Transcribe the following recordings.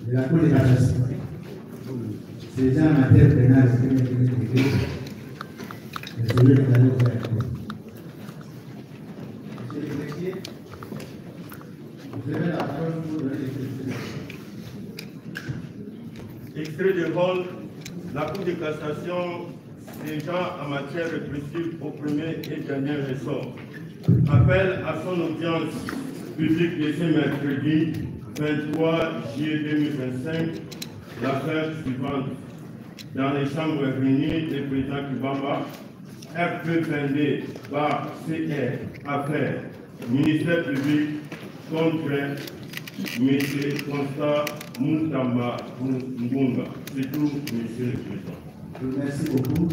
de la Cour de cassation. C'est déjà en matière pénale que je vais expliquer. Je vais vous aller faire. Monsieur le greffier, vous avez la parole pour donner l'extrait. Extrait de vol, la Cour de cassation déjà en matière répressive au premier et dernier ressort appelle à son audience publique de ce mercredi 23 juillet 2025 l'affaire suivante. Dans les chambres réunies du président Kibamba, FP22 par CR Affaires, ministère public contre M. Constant Moutamba Mbunga. C'est tout, monsieur le président. Merci beaucoup.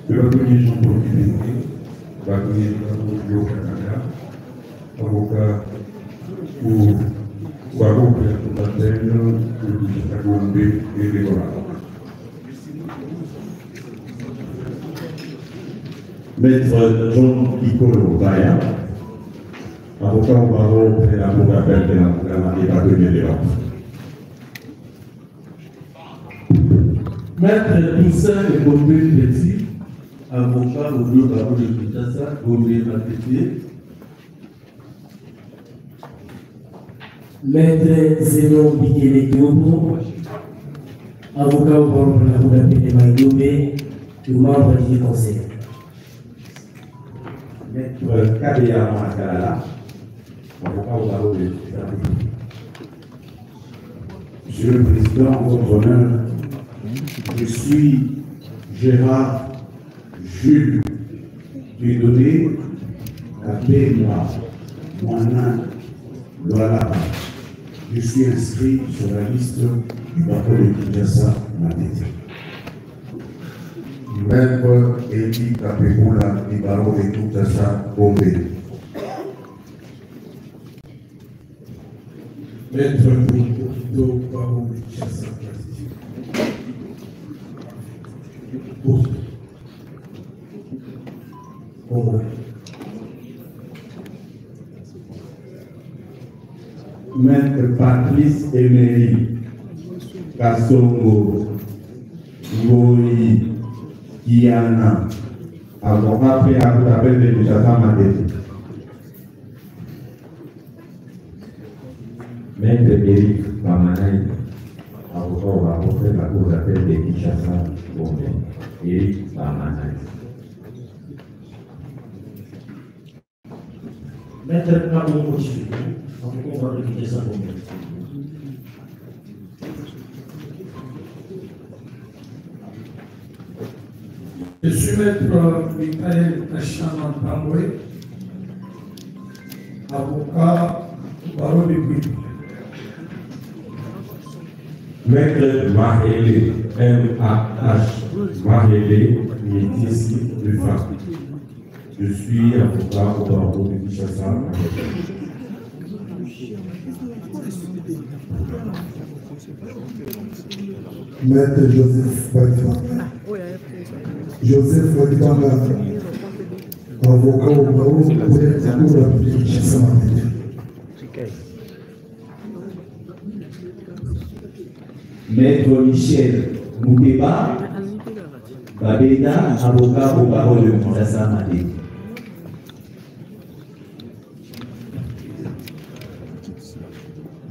Le premier Jean-Paul Kennedy va donner le au Canada, avocat pour Waro Présentatelle, pour Kagombe et Déborah. Maître John Piccolo Baya, avocat au barreau et la Cour d'appel de la Marie Bâtonnier de l'Ordre. Maître Toussaint et Gombe Petit, avocat au bureau barreau de Kinshasa, Gombe Malpétier. Maître Zénon Bikele Diobo, avocat au barreau de la Cour d'appel de Maïdombe et membre du conseil. Maître Kabea Makalala, avocat au barreau de Kinshasa. Monsieur le Président, en votre honneur, je suis Gérard Jules Dieudonné, appelé moi-même Loala. Je suis inscrit sur la liste du barreau de Kinshasa Matete. Maître Edi Kapekula du barreau de Kinshasa Gombe. Maître Bourdo, barreau de Kinshasa Maître Patrice Emery Kassongo Ngoyi Kiana, avocat fait à vous appel de Kinshasa Matete. Maître Eric Bamanaï, avocat au barreau de la Cour d'appel de Kinshasa Gombe. Eric Bamanaï. Maître Pablo Mochi, avocat au barreau de Kinshasa Gombe. Je suis maître Michael Achaman Pamboué, avocat au barreau de Gouy. Maître Mahele, M-A-H, Mahele, Métis Rufa. Je suis avocat au barreau de Kinshasa. Maître Joseph Wadibanga. Joseph Wadibanga, avocat au barreau de Kinshasa. Maître Michel Moukeba, Babeda, avocat au barreau de Kinshasa Maté.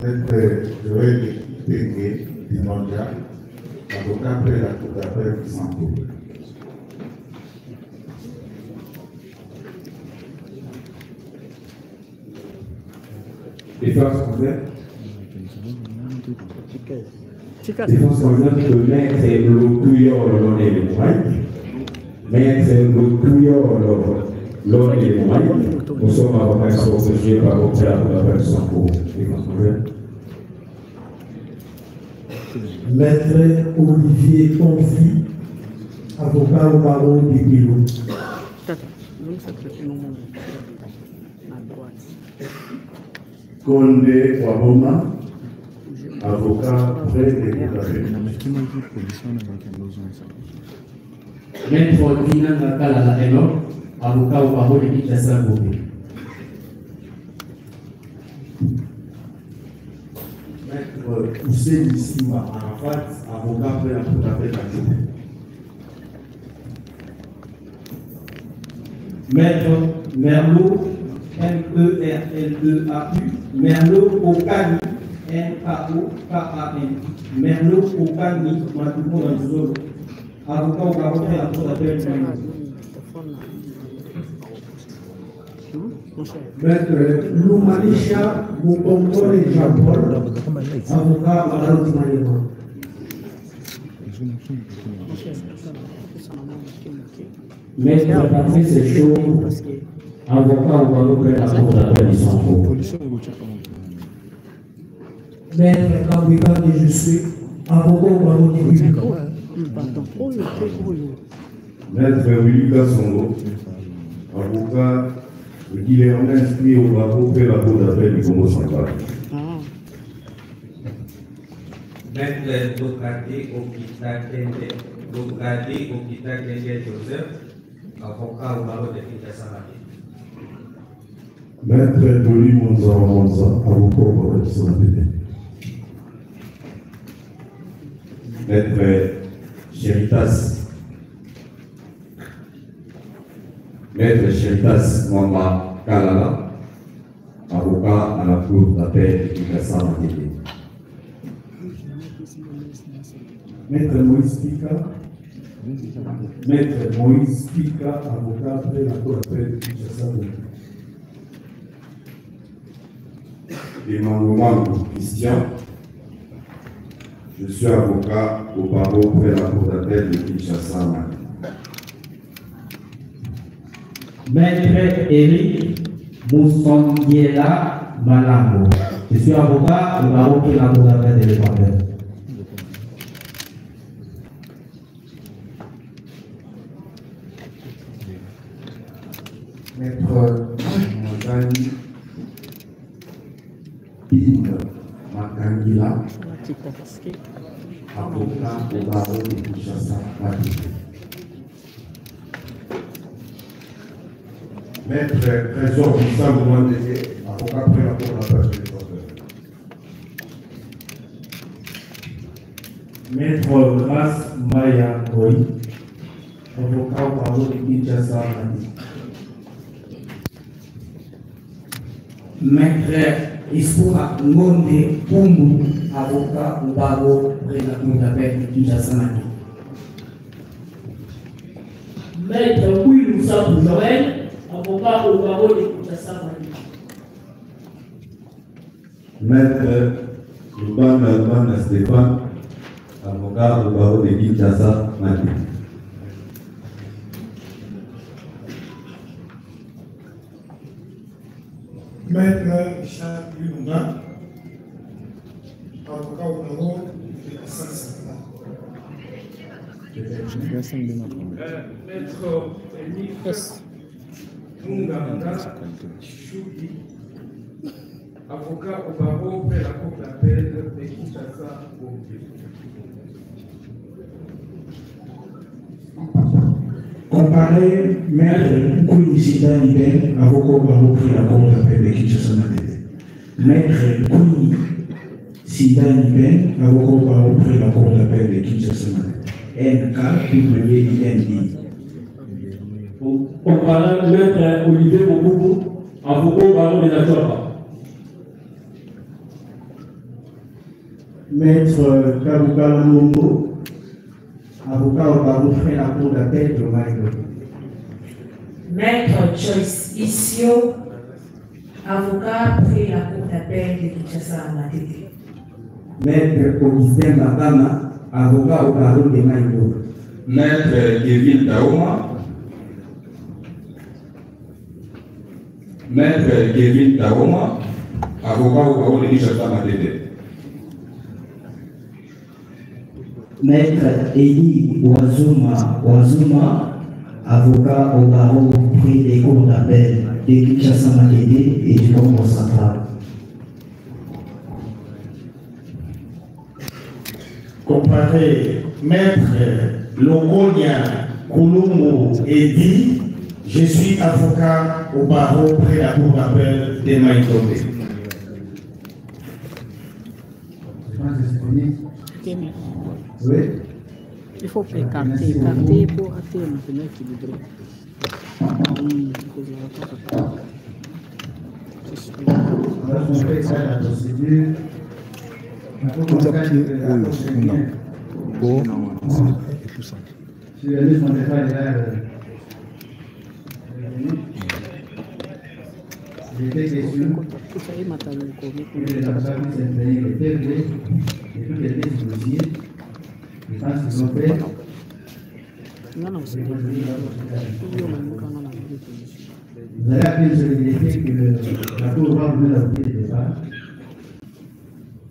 Maître Joël Bengue Dimanja, avocat près la Cour d'appel de Santo. Défense convaincre. Défense convaincre que maître Lokuyo l'on est le moyen. Maître Lokuyo l'on est le moyen. Nous sommes avocats qui sont protégés par le théâtre de la personne pour défense convaincre. Maître Olivier Confi, avocat au barreau de Guilou. Condé Waboma, avocat près des Coudavés. Maître Dina Nakala Eno, avocat au barreau de Kinshasa Gobé. Maître Hussein Sima Arafat, avocat près la Cour d'appel d'Ajoubé. Maître Merlot, M-E-R-L-E-A-U, Merlot Okani, M-A-O-K-A-N, Merlot Okani, Matouko Nanzolo, avocat au barreau de la Cour d'appel de Maître Loumanisha Moukongole Jean-Paul, avocat au barreau de Maïma. Maître Patrice Chaud, avocat au barreau de la Cour d'appel de Santo. Maître Kawika de Jussi, avocat au barreau de Guilou. Maître Willy Kassongo, avocat qui est inscrit au barreau près la Cour d'appel du Congo central. Maître Dokate Okita Kende Joseph, avocat au barreau de Kinshasa Maté. Maître Doli Monza, avocat au barreau de Kinshasa. Maître Chéritas Mwamba Kalala, avocat à la Cour d'appel de Kinshasa Maté. Maître Moïse Pika, avocat près la Cour d'appel de Kinshasa. Emmanuel Christian, je suis avocat au barreau près la Cour d'appel de Kinshasa Maté. Maître Eric Moussandiela Malambo, je suis avocat au barreau près la Cour d'appel de l'Équateur. Maître Mozani Pim Makangila, avocat au barreau de Kinshasa Maté. Maître Trésor Gustave Mwandeke, avocat près la Cour d'appel de l'Équateur. Maître Grace Maya Goy, avocat au barreau de Kinshasa Maté. Maître Ispoura Ngonde Pumbu, avocat au barreau près la Cour d'appel de Kinshasa Maté. Maître Will Moussabou Joël, avocat au barreau de Kinshasa Maté. Maître Lubana Stéphane, avocat au barreau de Kinshasa Maté. Maître Richard Lunga, avocat au barreau Maître Elif Munganga Choudi, avocat au barreau près la cour d'appel de Kinshasa. Comparé Maître Kouni Sida Niben, avocat au barreau près la cour d'appel de Kinshasa. Maître Kouni Sida Niben, avocat au barreau près la cour d'appel de Kinshasa. NKWINI. Comparé Maître Olivier Mokoubou, avocat au barreau de la Chouapa. Maître Kabuka Lumumbo, avocat au barreau près la cour d'appel de Maïgo. Maître Joyce Issio, avocat près la cour d'appel de Kinshasa à Matete. Maître Augustin Babama, avocat au barreau de Maïgo. Maître Kevin Taoma. Maître Kevin Taoma, avocat au barreau de Kinshasa Matete. Maître Eli Wazuma, avocat au barreau près des cours d'appel de Kinshasa Matete et du Congo central. Comparé Maître Longonia Kouloumou Edi, je suis avocat au barreau près la cour d'appel de Maïtombe. Oui. Il faut écarter pour atteindre l'équilibre. On fait ça la procédure. Sur la liste, on n'est pas là. J'étais question. Les responsables s'imprégner les TV et tout était dossier. Je pense qu'ils ont fait. Vous avez appris sur l'idée que la Cour va vous donner le départ.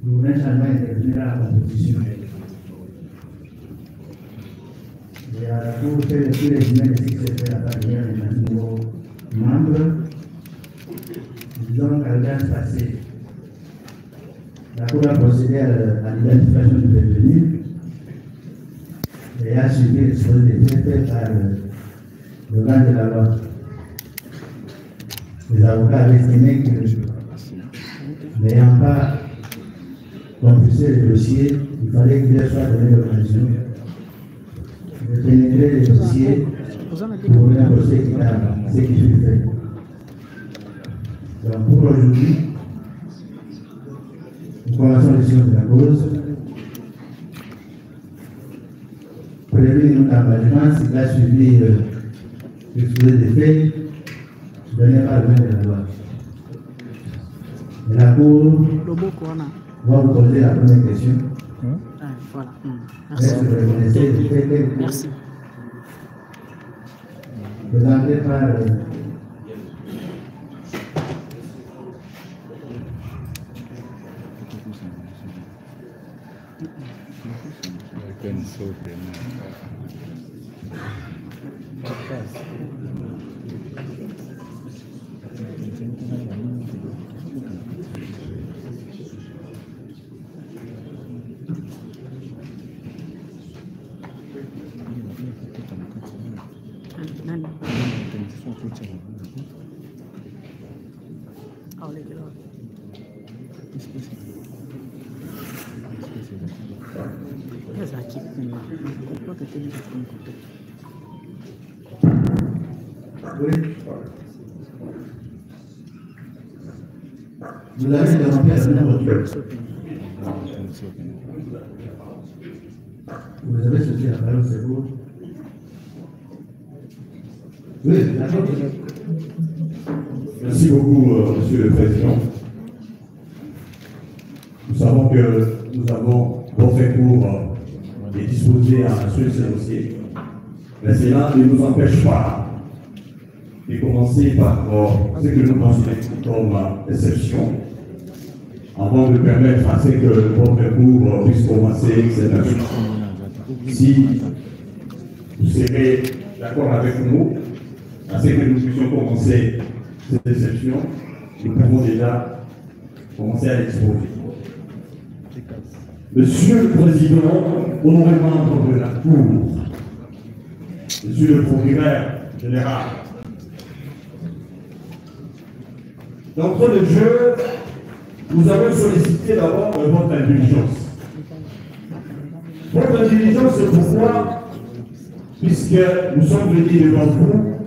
Vous voulez seulement intervenir dans la compétition. Et à la Cour fait le plus résumé de ce qui s'est fait à partir de nos membres. Disons qu'à l'année passée, la Cour a procédé à l'identification du détenu et a suivi l'exposé des faits fait par le grand de la loi. Les avocats avaient estimé que, n'ayant pas compulsé le dossier, il fallait qu'il leur soit donné l'occasion de pénétrer le dossier pour un procès équitable, ce qui fut fait. Donc pour aujourd'hui, nous commençons les choses de la cause. Prévu notre engagement, s'il a suivi l'exposé des faits, donné par le maître de la loi. Et la Cour va vous poser la première question. Voilà. Est-ce que vous reconnaissez le fait que Merci. présenté par vous avez demandé à un autre. Vous avez sauté la parole, c'est vous. Oui, d'accord. Merci beaucoup, Monsieur le Président. Nous savons que nous avons bon fait pour et disposer à instruire ce dossier. Mais cela ne nous empêche pas de commencer par ce que nous considérons comme exception avant de permettre à ce que votre cours puisse commencer cette année. Si vous serez d'accord avec nous, à ce que nous puissions commencer cette session, nous pouvons déjà commencer à l'exposer. Monsieur le Président, honoré membre de la Cour, Monsieur le Procureur général, d'entrée de jeu, nous avons sollicité d'abord votre indulgence. Votre indulgence, c'est pourquoi, puisque nous sommes venus devant vous,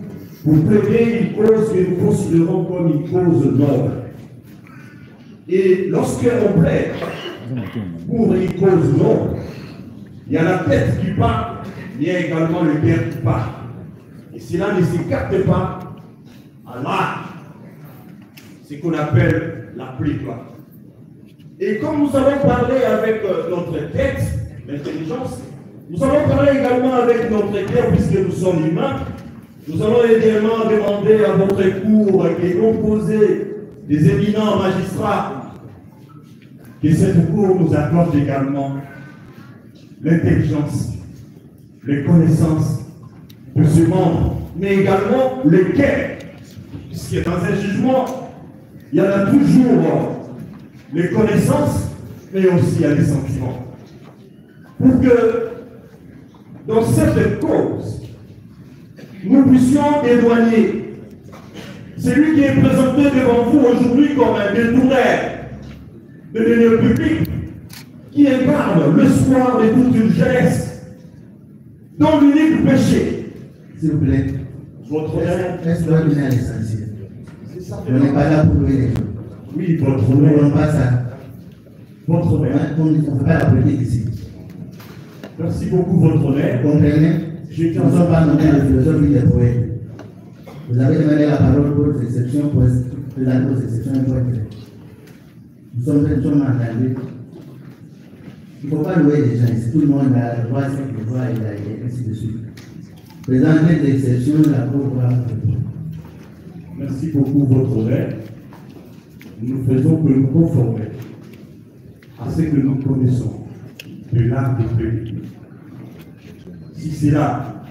pour plaider une cause que nous considérons comme une cause noble. Et lorsqu'on plaide pour une cause noble, il y a la tête qui part, il y a également le cœur qui part. Et cela ne s'écarte pas à l'art, ce qu'on appelle la plaidoirie. Et comme nous avons parlé avec notre tête, l'intelligence, nous avons parlé également avec notre cœur, puisque nous sommes humains. Nous allons également demander à votre cour, qui est composée des éminents magistrats, que cette cour nous accorde également l'intelligence, les connaissances de ce membre, mais également le cœur, puisque dans un jugement, il y en a toujours les connaissances, mais aussi il y a les sentiments. Pour que dans cette cause, nous puissions éloigner celui qui est présenté devant vous aujourd'hui comme un détourné de l'union publique, qui incarne l'espoir de toute une jeunesse, dont l'unique péché. S'il vous plaît, votre honneur, laisse-moi donner à l'essentiel. On n'est pas là pour louer les gens. Oui, votre honneur. On ne pas ça. Votre honneur. On ne fait pas la politique ici. Merci beaucoup, votre honneur. Vous comprenez? Nous ne sommes pas nommés à la philosophie des poètes. Vous avez demandé la parole pour exceptions, pour la grosse exception et pour être. Nous sommes entendus. Il ne faut pas louer les gens ici. Tout le monde a le droit à ce qu'il voit et ainsi de suite. Présenter des exceptions, la Cour va répondre. Merci beaucoup, votre honneur. Nous faisons que nous conformer à ce que nous connaissons de l'art de Dieu. Si c'est là,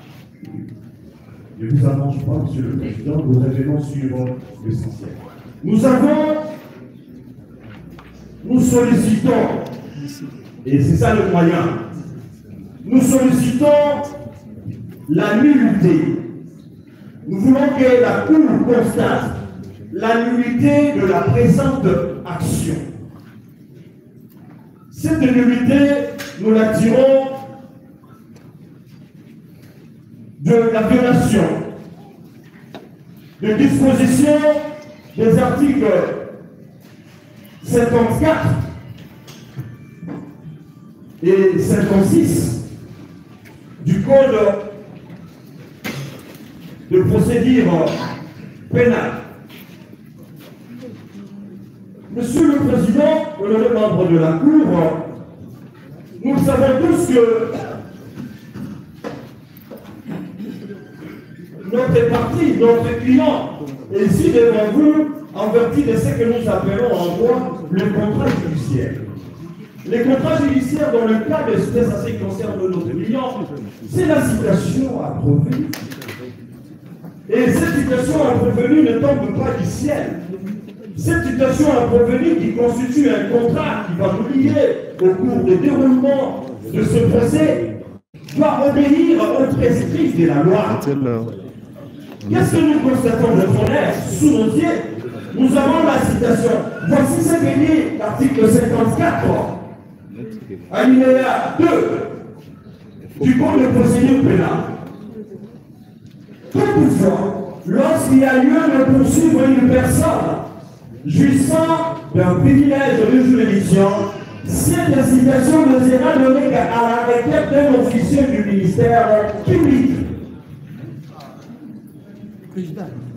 ne vous avance pas, Monsieur le Président, nous revenons sur l'essentiel. Nous sollicitons, et c'est ça le moyen, nous sollicitons la nullité. Nous voulons que la Cour constate la nullité de la présente action. Cette nullité, nous la tirons de la violation de dispositions des articles 54 et 56 du Code de procédure pénale. Monsieur le Président, honoré membre de la Cour, nous savons tous que notre parti, notre client, est ici devant vous en vertu de ce que nous appelons en droit le contrat judiciaire. Les contrats judiciaires, dans le cas de ce qui concerne notre client, c'est la citation à provenu. Et cette citation à provenu ne tombe pas du ciel. Cette citation à provenu qui constitue un contrat qui va nous lier au cours du déroulement de ce procès doit obéir aux prescrits de la loi. Qu'est-ce que nous constatons de honneur sous nos yeux? Nous avons la citation. Voici ce que dit l'article 54, alinéa 2 du Code de procédure pénale. Toutefois, lorsqu'il y a lieu de poursuivre une personne jouissant d'un privilège de juridiction, cette citation ne sera donnée qu'à la requête d'un officier du ministère public.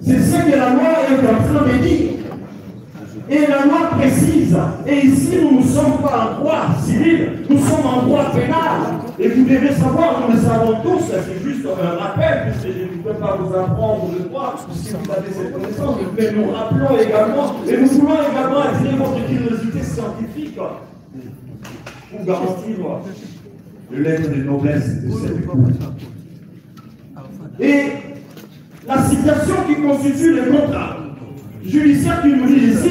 C'est ce que la loi est en train de dire. Et la loi précise. Et ici, nous ne sommes pas en droit civil, nous sommes en droit pénal. Et vous devez savoir, nous le savons tous, c'est juste un rappel, puisque je ne peux pas vous apprendre le droit, si vous avez cette connaissance, mais nous rappelons également, et nous voulons également attirer votre curiosité scientifique pour garantir le lettre de noblesse de cette écoute. Et la citation qui constitue le contrat judiciaire qui nous dit ici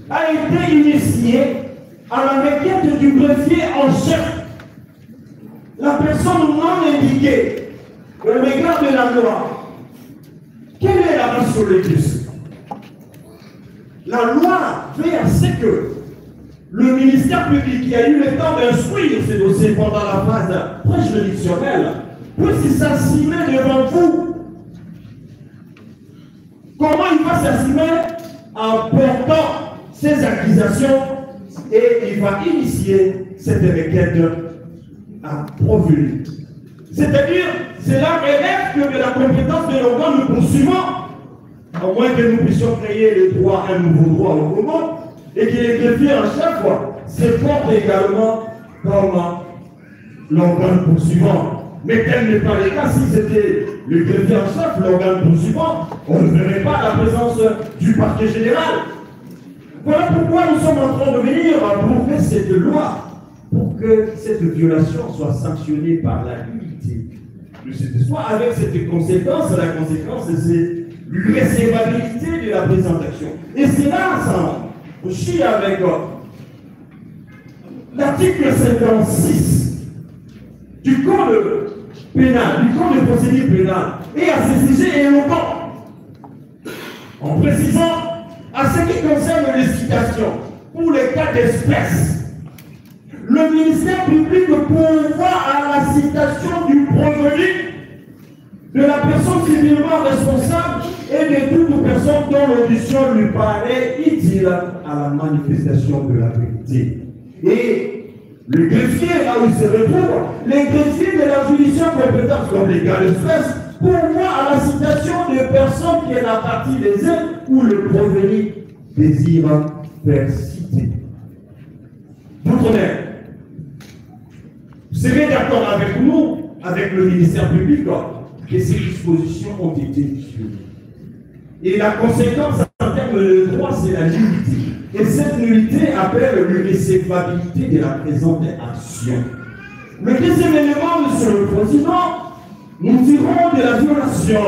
a été initiée à la requête du greffier en chef. La personne non indiquée au regard de la loi. Quelle est la ratio legis? La loi veut à ce que le ministère public qui a eu le temps d'instruire ces dossiers pendant la phase préjuridictionnelle puisse s'assumer devant vous. Comment il va s'assumer? En portant ses accusations et il va initier cette requête à provenir. C'est-à-dire, cela relève que de la compétence de l'organe nous poursuivant, à moins que nous puissions créer le droit, un nouveau droit au monde, et que les greffiers en chef se portent également comme l'organe poursuivant. Mais tel n'est pas le cas. Si c'était le greffier en chef, l'organe poursuivant, on ne verrait pas la présence du parquet général. Voilà pourquoi nous sommes en train de venir pour faire cette loi, pour que cette violation soit sanctionnée par la nullité de cette histoire, avec cette conséquence. La conséquence, c'est l'irrécevabilité de la présente action. Et c'est là, ça chie avec l'article 56 du Code pénal, du Code de procédure pénale, et à ce sujet éloquent, en précisant à ce qui concerne les citations, pour les cas d'espèce, le ministère public pourvoit à la citation du provenu de la personne civilement responsable et de toute personne dont l'audition lui paraît utile à la manifestation de la vérité. Et le greffier, là où il se retrouve, les greffiers de la juridiction compétente, comme les cas d'espèce, pourvoient à la citation de personnes qui est la partie des aides où le provenu désire faire citer. D'outre-mer, vous serez d'accord avec nous, avec le ministère public, que ces dispositions ont été violées. Et la conséquence en termes de droit, c'est la nullité. Et cette nullité appelle l'irrécevabilité de la présente action. Le deuxième élément, Monsieur le Président, nous tirons de la violation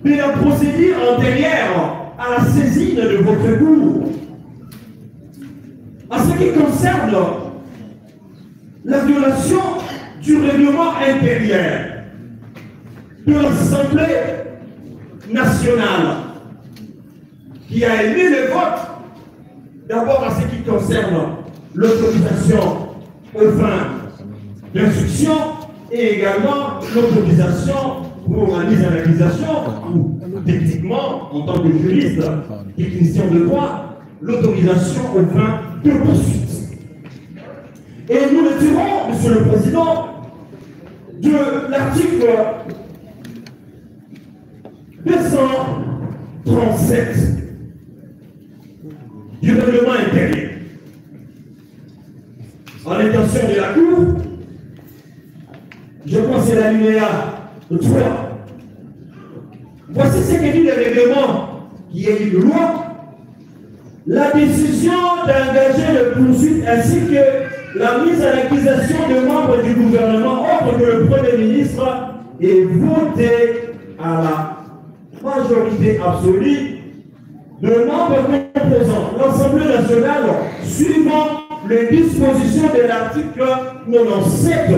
de la procédure antérieure à la saisine de votre cour. En ce qui concerne la violation du règlement intérieur de l'Assemblée nationale qui a émis le vote, d'abord à ce qui concerne l'autorisation aux fins d'instruction et également l'autorisation pour la mise en accusation, ou techniquement, en tant que juriste, technicien de droit, l'autorisation aux fins de poursuite. Et nous le tirons, Monsieur le Président, de l'article 237 du règlement intérieur. En intention de la Cour, je pense que c'est l'alinéa 3. Voici ce que dit le règlement qui est une loi. La décision d'engager le poursuite ainsi que la mise en accusation de membres du gouvernement, autre que le Premier ministre, est votée à la majorité absolue de membres composant l'Assemblée nationale suivant les dispositions de l'article 97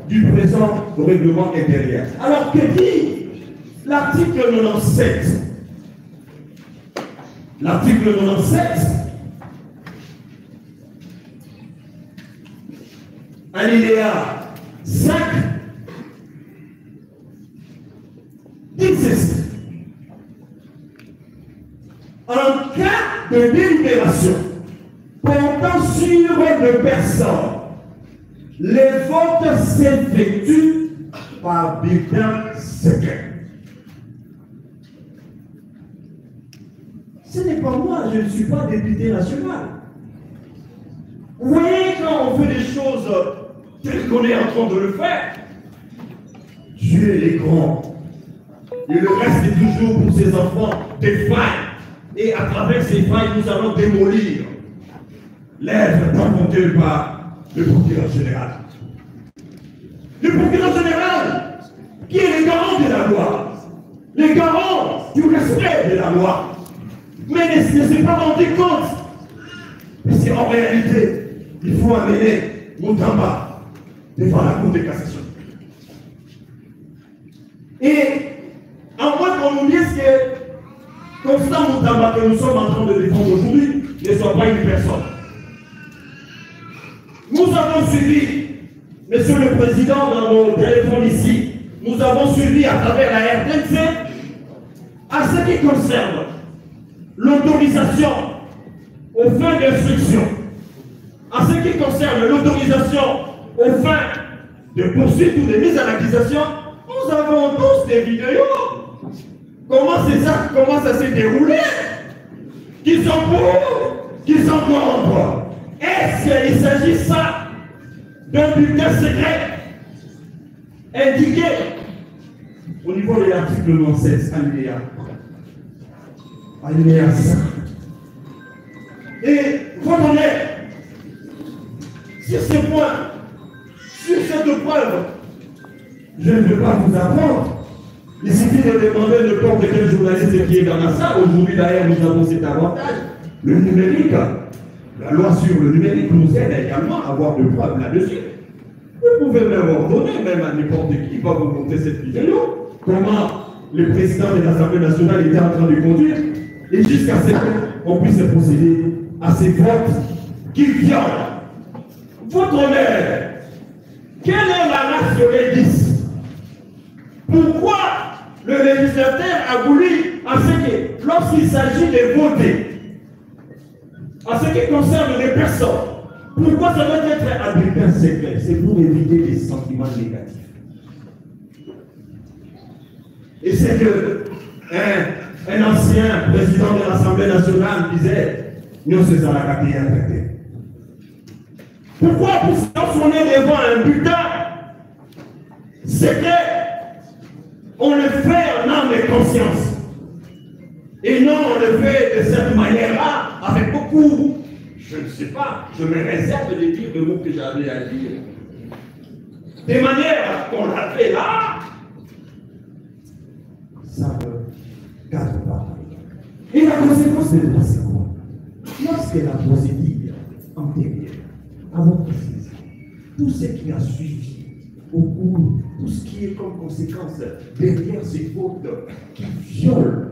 du présent règlement intérieur. Alors que dit l'article 97? L'article 97, alinéa 5, existe. En cas de délibération portant sur une personne, les votes s'effectuent par bulletin secret. je ne suis pas député national. Vous voyez, quand on fait des choses telles qu'on est en train de le faire, Dieu est grand. Et le reste est toujours pour ses enfants des failles. Et à travers ces failles, nous allons démolir l'œuvre inventée par le procureur général. Le procureur général, qui est le garant de la loi, le garant du respect de la loi, mais ne s'est pas rendu compte. Parce qu'en réalité, il faut amener Moutamba devant la Cour de cassation. Et en moins qu'on nous dise que Constant Moutamba que nous sommes en train de défendre aujourd'hui ne soit pas une personne. Nous avons suivi, Monsieur le Président, dans nos téléphones ici, nous avons suivi à travers la RDC à ce qui concerne l'autorisation aux fins d'instruction, à ce qui concerne l'autorisation aux fins de poursuite ou de mise en accusation, nous avons tous des vidéos. Comment ça s'est déroulé? Qui sont pour, qui sont contre. Est-ce qu'il s'agit ça d'un bulletin secret indiqué au niveau de l'article 96, alinéa 5. Et votre honneur, sur ce point, sur cette preuve, je ne veux pas vous apprendre. Il suffit de demander n'importe quel journaliste qui est dans la salle. Aujourd'hui, d'ailleurs, nous avons cet avantage. Le numérique, la loi sur le numérique nous aide également à avoir de preuves là-dessus. Vous pouvez même ordonner, même à n'importe qui va vous montrer cette vidéo, comment le président de l'Assemblée nationale était en train de conduire, et jusqu'à ce qu'on puisse procéder à ces votes qui violent votre honneur. Quelle est la race de l'Église? Pourquoi le législateur a voulu, à ce que, lorsqu'il s'agit de voter, à ce qui concerne les personnes, pourquoi ça doit être un bulletin secret? C'est pour éviter les sentiments négatifs. Et c'est que un ancien président de l'Assemblée nationale disait, nous c'est ça la quatrième traité. Pourquoi? Parce qu'on est devant un bulletin secret, on le fait en âme et conscience. Et non, on le fait de cette manière-là, avec beaucoup, je ne sais pas, je me réserve de dire le mot que j'avais à dire. De manière qu'on l'a fait là, ça ne garde pas. Et la conséquence de ça, c'est quoi? Lorsque la procédure antérieure, avant précisé, tout ce qui a suivi, au cours, tout ce qui est comme conséquence derrière ces fautes qui violent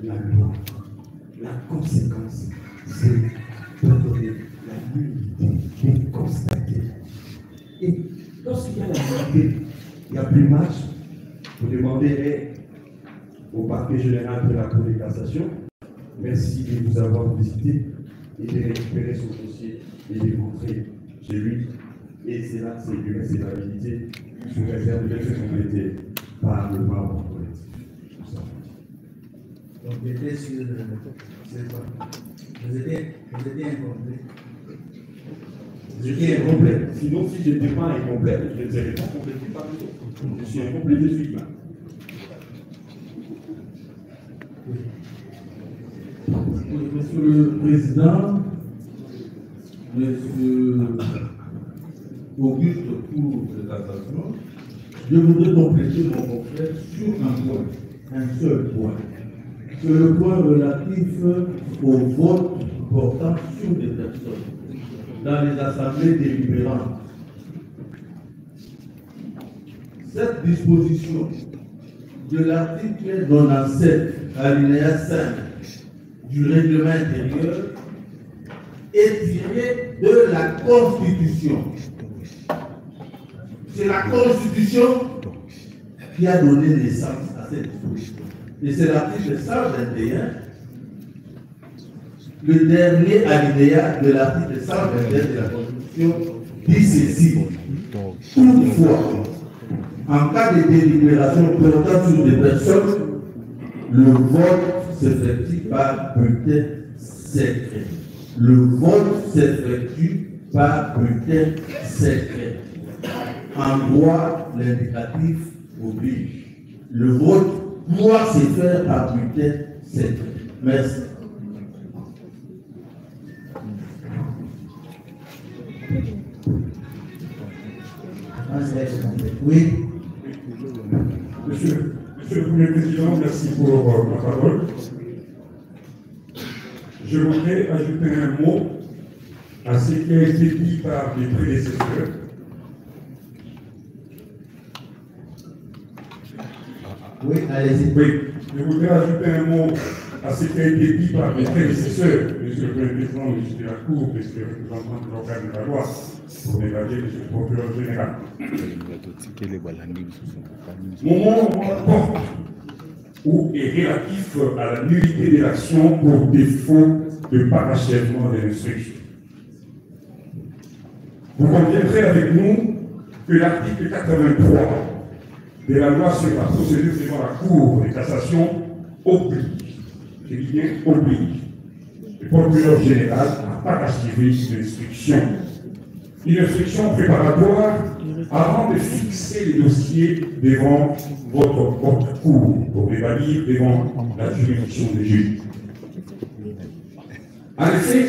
la loi, la conséquence, c'est de donner la nullité, de constater. Et lorsqu'il y a la nullité, il n'y a plus de match, vous demanderez au parquet général de la Cour de cassation, merci de vous avoir visité et de récupérer son dossier et de montrer chez lui. Et c'est là, c'est une recevabilité sous réserve de ce complété par le membre collectif. Donc, j'étais sur vous étiez incomplet. J'étais incomplet. Sinon, si je n'étais pas incomplet, je ne serais pas complété par les autres. Je suis incomplet de suite là. Monsieur le Président, Monsieur Auguste Cour de cassation, je voudrais compléter mon confrère sur un point, un seul point. C'est le point relatif au vote portant sur des personnes dans les assemblées délibérantes. Cette disposition de l'article 97, alinéa 5 du règlement intérieur est tirée de la Constitution. C'est la Constitution qui a donné naissance à cette disposition. Et c'est l'article 121, le dernier alinéa de l'article 121 de la Constitution, dit ceci. Toutefois, en cas de délibération portant sur des personnes, le vote s'effectue par bulletin secret. Le vote s'effectue par bulletin secret. En droit, l'indicatif oblige. Le vote doit se faire par bulletin secret. Merci. Oui. Monsieur le Premier Président, merci pour ma parole. Je voudrais ajouter un mot à ce qui a été dit par les prédécesseurs. Oui, allez-y. Oui, je voudrais ajouter un mot à ce qui a été dit par mes prédécesseurs, Monsieur le Premier Président, Monsieur de la Cour, Monsieur le représentant de l'organe de la loi, pour m'évaluer, Monsieur le procureur général. Mon mot porte ou est relatif à la nullité de l'action pour défaut de parachèvement de l'instruction. Vous conviendrez avec nous que l'article 83 de la loi sur la procédure devant la Cour de cassation oblige, je dis bien oblige, le procureur général à parachever l'instruction. Une instruction préparatoire avant de fixer les dossiers devant votre haute cour pour évaluer devant la juridiction des juges. En effet,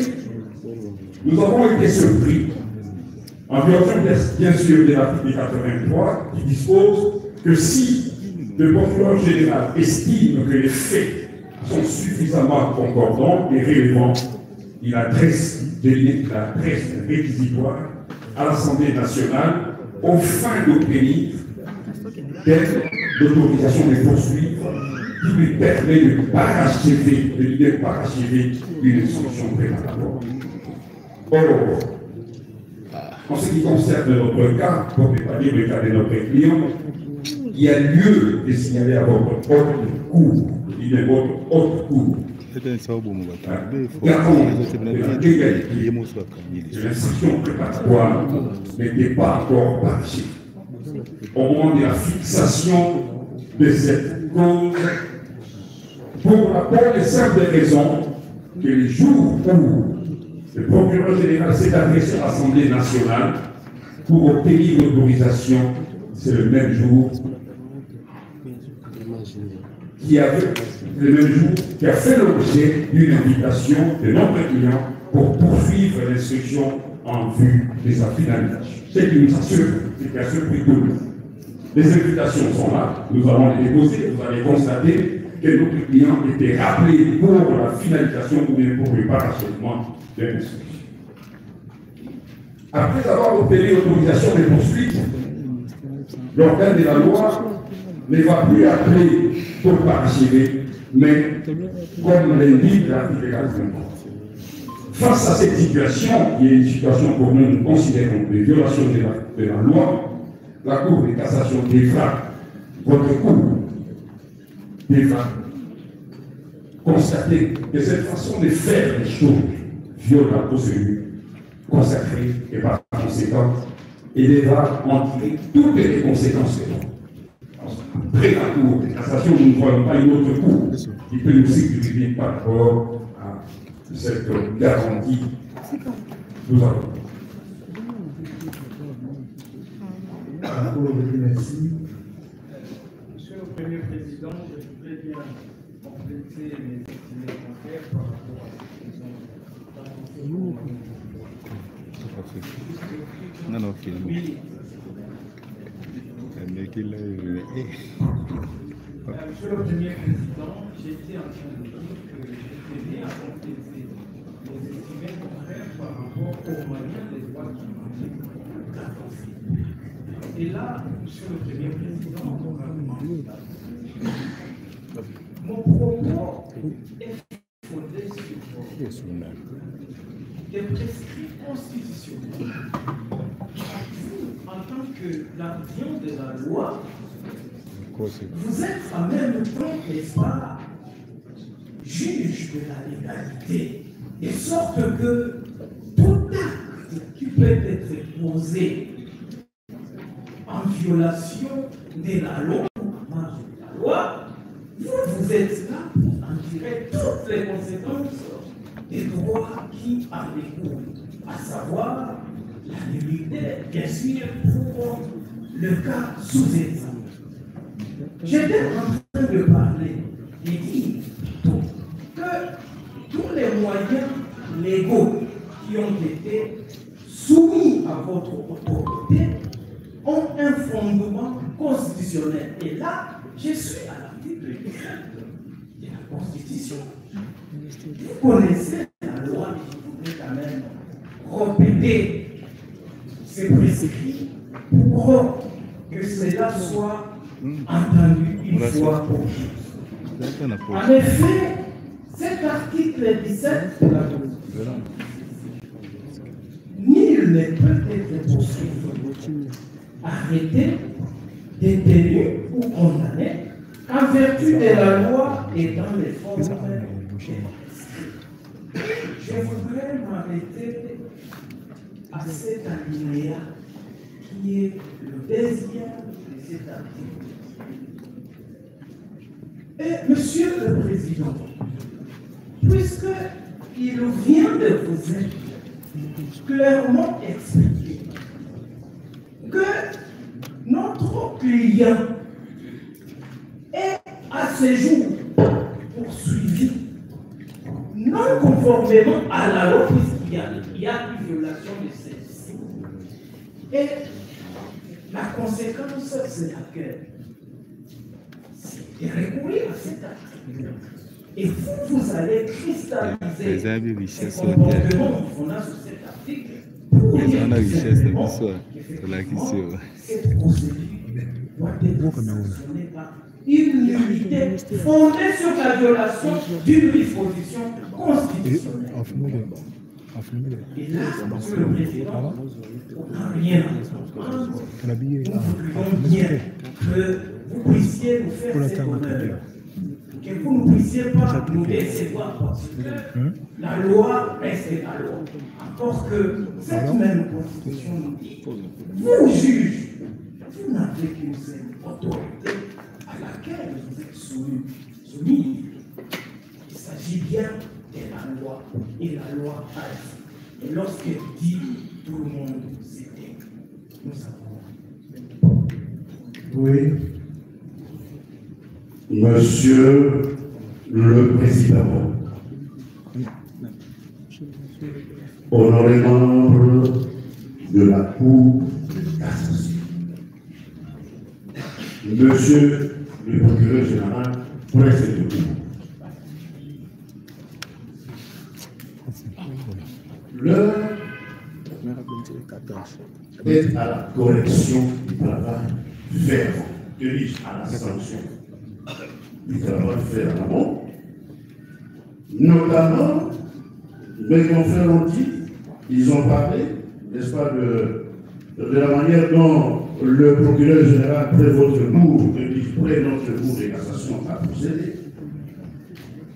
nous avons été surpris, en violation bien sûr de l'article 83, qui dispose que si le procureur général estime que les faits sont suffisamment concordants et relevants, il adresse la presse réquisitoire à l'Assemblée nationale aux fins d'obtenir l'autorisation de poursuivre qui lui permet de parachever une instruction préparatoire. Or, en ce qui concerne notre cas, pour ne pas dire le cas de notre client, il y a lieu de signaler à votre haute cour, votre haute cour, l'instruction préparatoire n'était pas encore parachée. Au moment de la fixation de cette cause, pour la bonne et simple raison que les jours où le procureur général s'est adressé à l'Assemblée nationale pour obtenir l'autorisation, c'est le même jour qui a fait l'objet d'une invitation de notre client pour poursuivre l'instruction en vue de sa finalisation. C'est une qui a surpris tout le monde. Les invitations sont là, nous allons les déposer, vous allez constater que notre client était rappelé pour la finalisation ou bien pour le parachèvement de l'instruction. Après avoir obtenu l'autorisation de poursuite, l'organe de la loi ne va plus appeler pour parachever, mais comme l'indique l'article 83. Face à cette situation, qui est une situation que nous considérons de violation de la loi, la Cour de cassation devra, votre Cour devra constater que cette façon de faire les choses viole la procédure consacrée et par conséquent, et devra en tirer toutes les conséquences de l'ordre. Après la Cour de cassation, nous ne voyons pas une autre Cour qui peut nous sécuriser par rapport à cette garantie que nous avons. Merci. Monsieur le Premier Président, je voudrais bien compléter mes commentaires par rapport à cette question. Non, non, ok. Oui. Monsieur le Premier Président, j'étais en train de dire que je tenais à compléter les estimés contraires par rapport aux moyens des droits qui et là, Monsieur le Premier Président, mon propos est fondé sur des prescrits constitutionnels. Vous, en tant que gardien de la loi, vous êtes en même temps, n'est-ce pas, juge de la légalité, de sorte que tout acte qui peut être posé en violation de la loi, vous êtes là pour en tirer toutes les conséquences des droits qui en découlent, à savoir la liberté, bien sûr, pour le cas sous-état. J'étais en train de parler et dire que tous les moyens légaux qui ont été soumis à votre autorité ont un fondement constitutionnel. Et là, je suis à l'article 4 de la Constitution. Vous connaissez la loi, mais je voudrais quand même répéter ces prescrits pour que cela soit entendu une fois pour toutes. En effet, cet article 17 de la Constitution, nul ne peut être poursuivi, arrêté, détenu ou condamné en vertu de la loi et dans les formes je voudrais m'arrêter à cet alinéa qui est le deuxième de cet article. Et Monsieur le Président, puisqu'il vient de vous être clairement expliqué que notre client est à ce jour poursuivi non conformément à la loi, puisqu'il y a une violation de celle-ci. Et la conséquence, c'est laquelle? C'est de recourir à cet article. Et vous allez cristalliser ce comportement fondant sur cet article pour dire que cette procédure doit être sanctionnée par une nullité fondée sur la violation d'une disposition constitutionnelle. Et là, Monsieur le Président, on n'a rien à comprendre. Nous voudrions bien que vous puissiez nous faire cet honneur, que vous ne puissiez pas nous décevoir, parce que la loi reste la loi. Encore que cette même Constitution nous dit, vous juges, vous n'avez qu'une seule autorité à laquelle vous êtes soumis. Il s'agit bien de la loi, et la loi reste. Et lorsqu'elle dit tout le monde s'éteint, nous savons. Oui. Monsieur le Président, honorés membres de la Cour de cassation, Monsieur le procureur général, précédemment, l'heure est à la correction du travail ferme, à la sanction du travail fait en amont, notamment mes confrères ont dit, ils ont parlé, n'est-ce pas, de la manière dont le procureur général près votre cour, près notre cour de cassation a procédé.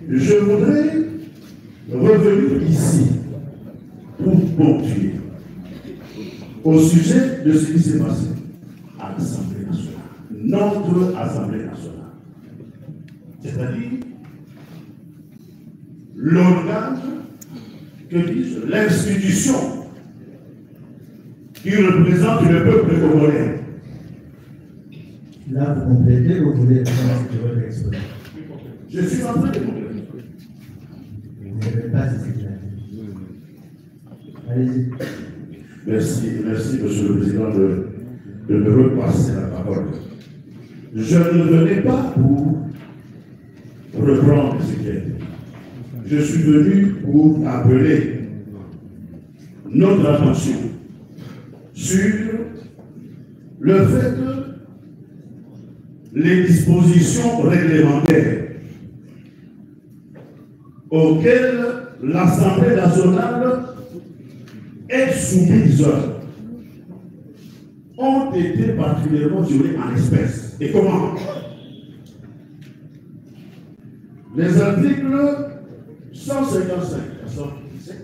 Je voudrais revenir ici pour conclure au sujet de ce qui s'est passé à l'Assemblée nationale, notre Assemblée nationale. C'est-à-dire l'organe, que dis-je, l'institution qui représente le peuple congolais. Là, vous complétez, vous voulez commencer votre exposé. Je suis en train de compléter. Vous n'avez pas ce qu'il a dit. Allez-y. Merci, Monsieur le Président, de me repasser la parole. Je ne venais pas pour reprendre ce qui est dit. Je suis venu pour appeler notre attention sur le fait que les dispositions réglementaires auxquelles l'Assemblée nationale est soumise ont été particulièrement violées en espèces. Et comment? Les articles 155 à 117,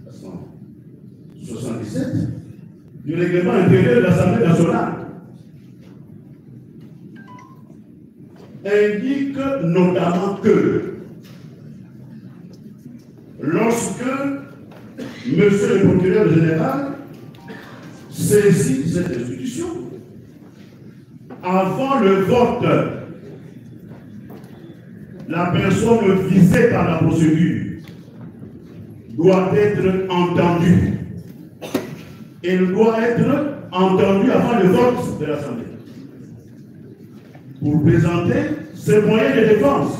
à 177 du règlement intérieur de l'Assemblée nationale indiquent notamment que lorsque Monsieur le procureur général saisit cette institution, avant le vote, la personne visée par la procédure doit être entendue. Elle doit être entendue avant le vote de l'Assemblée pour présenter ses moyens de défense.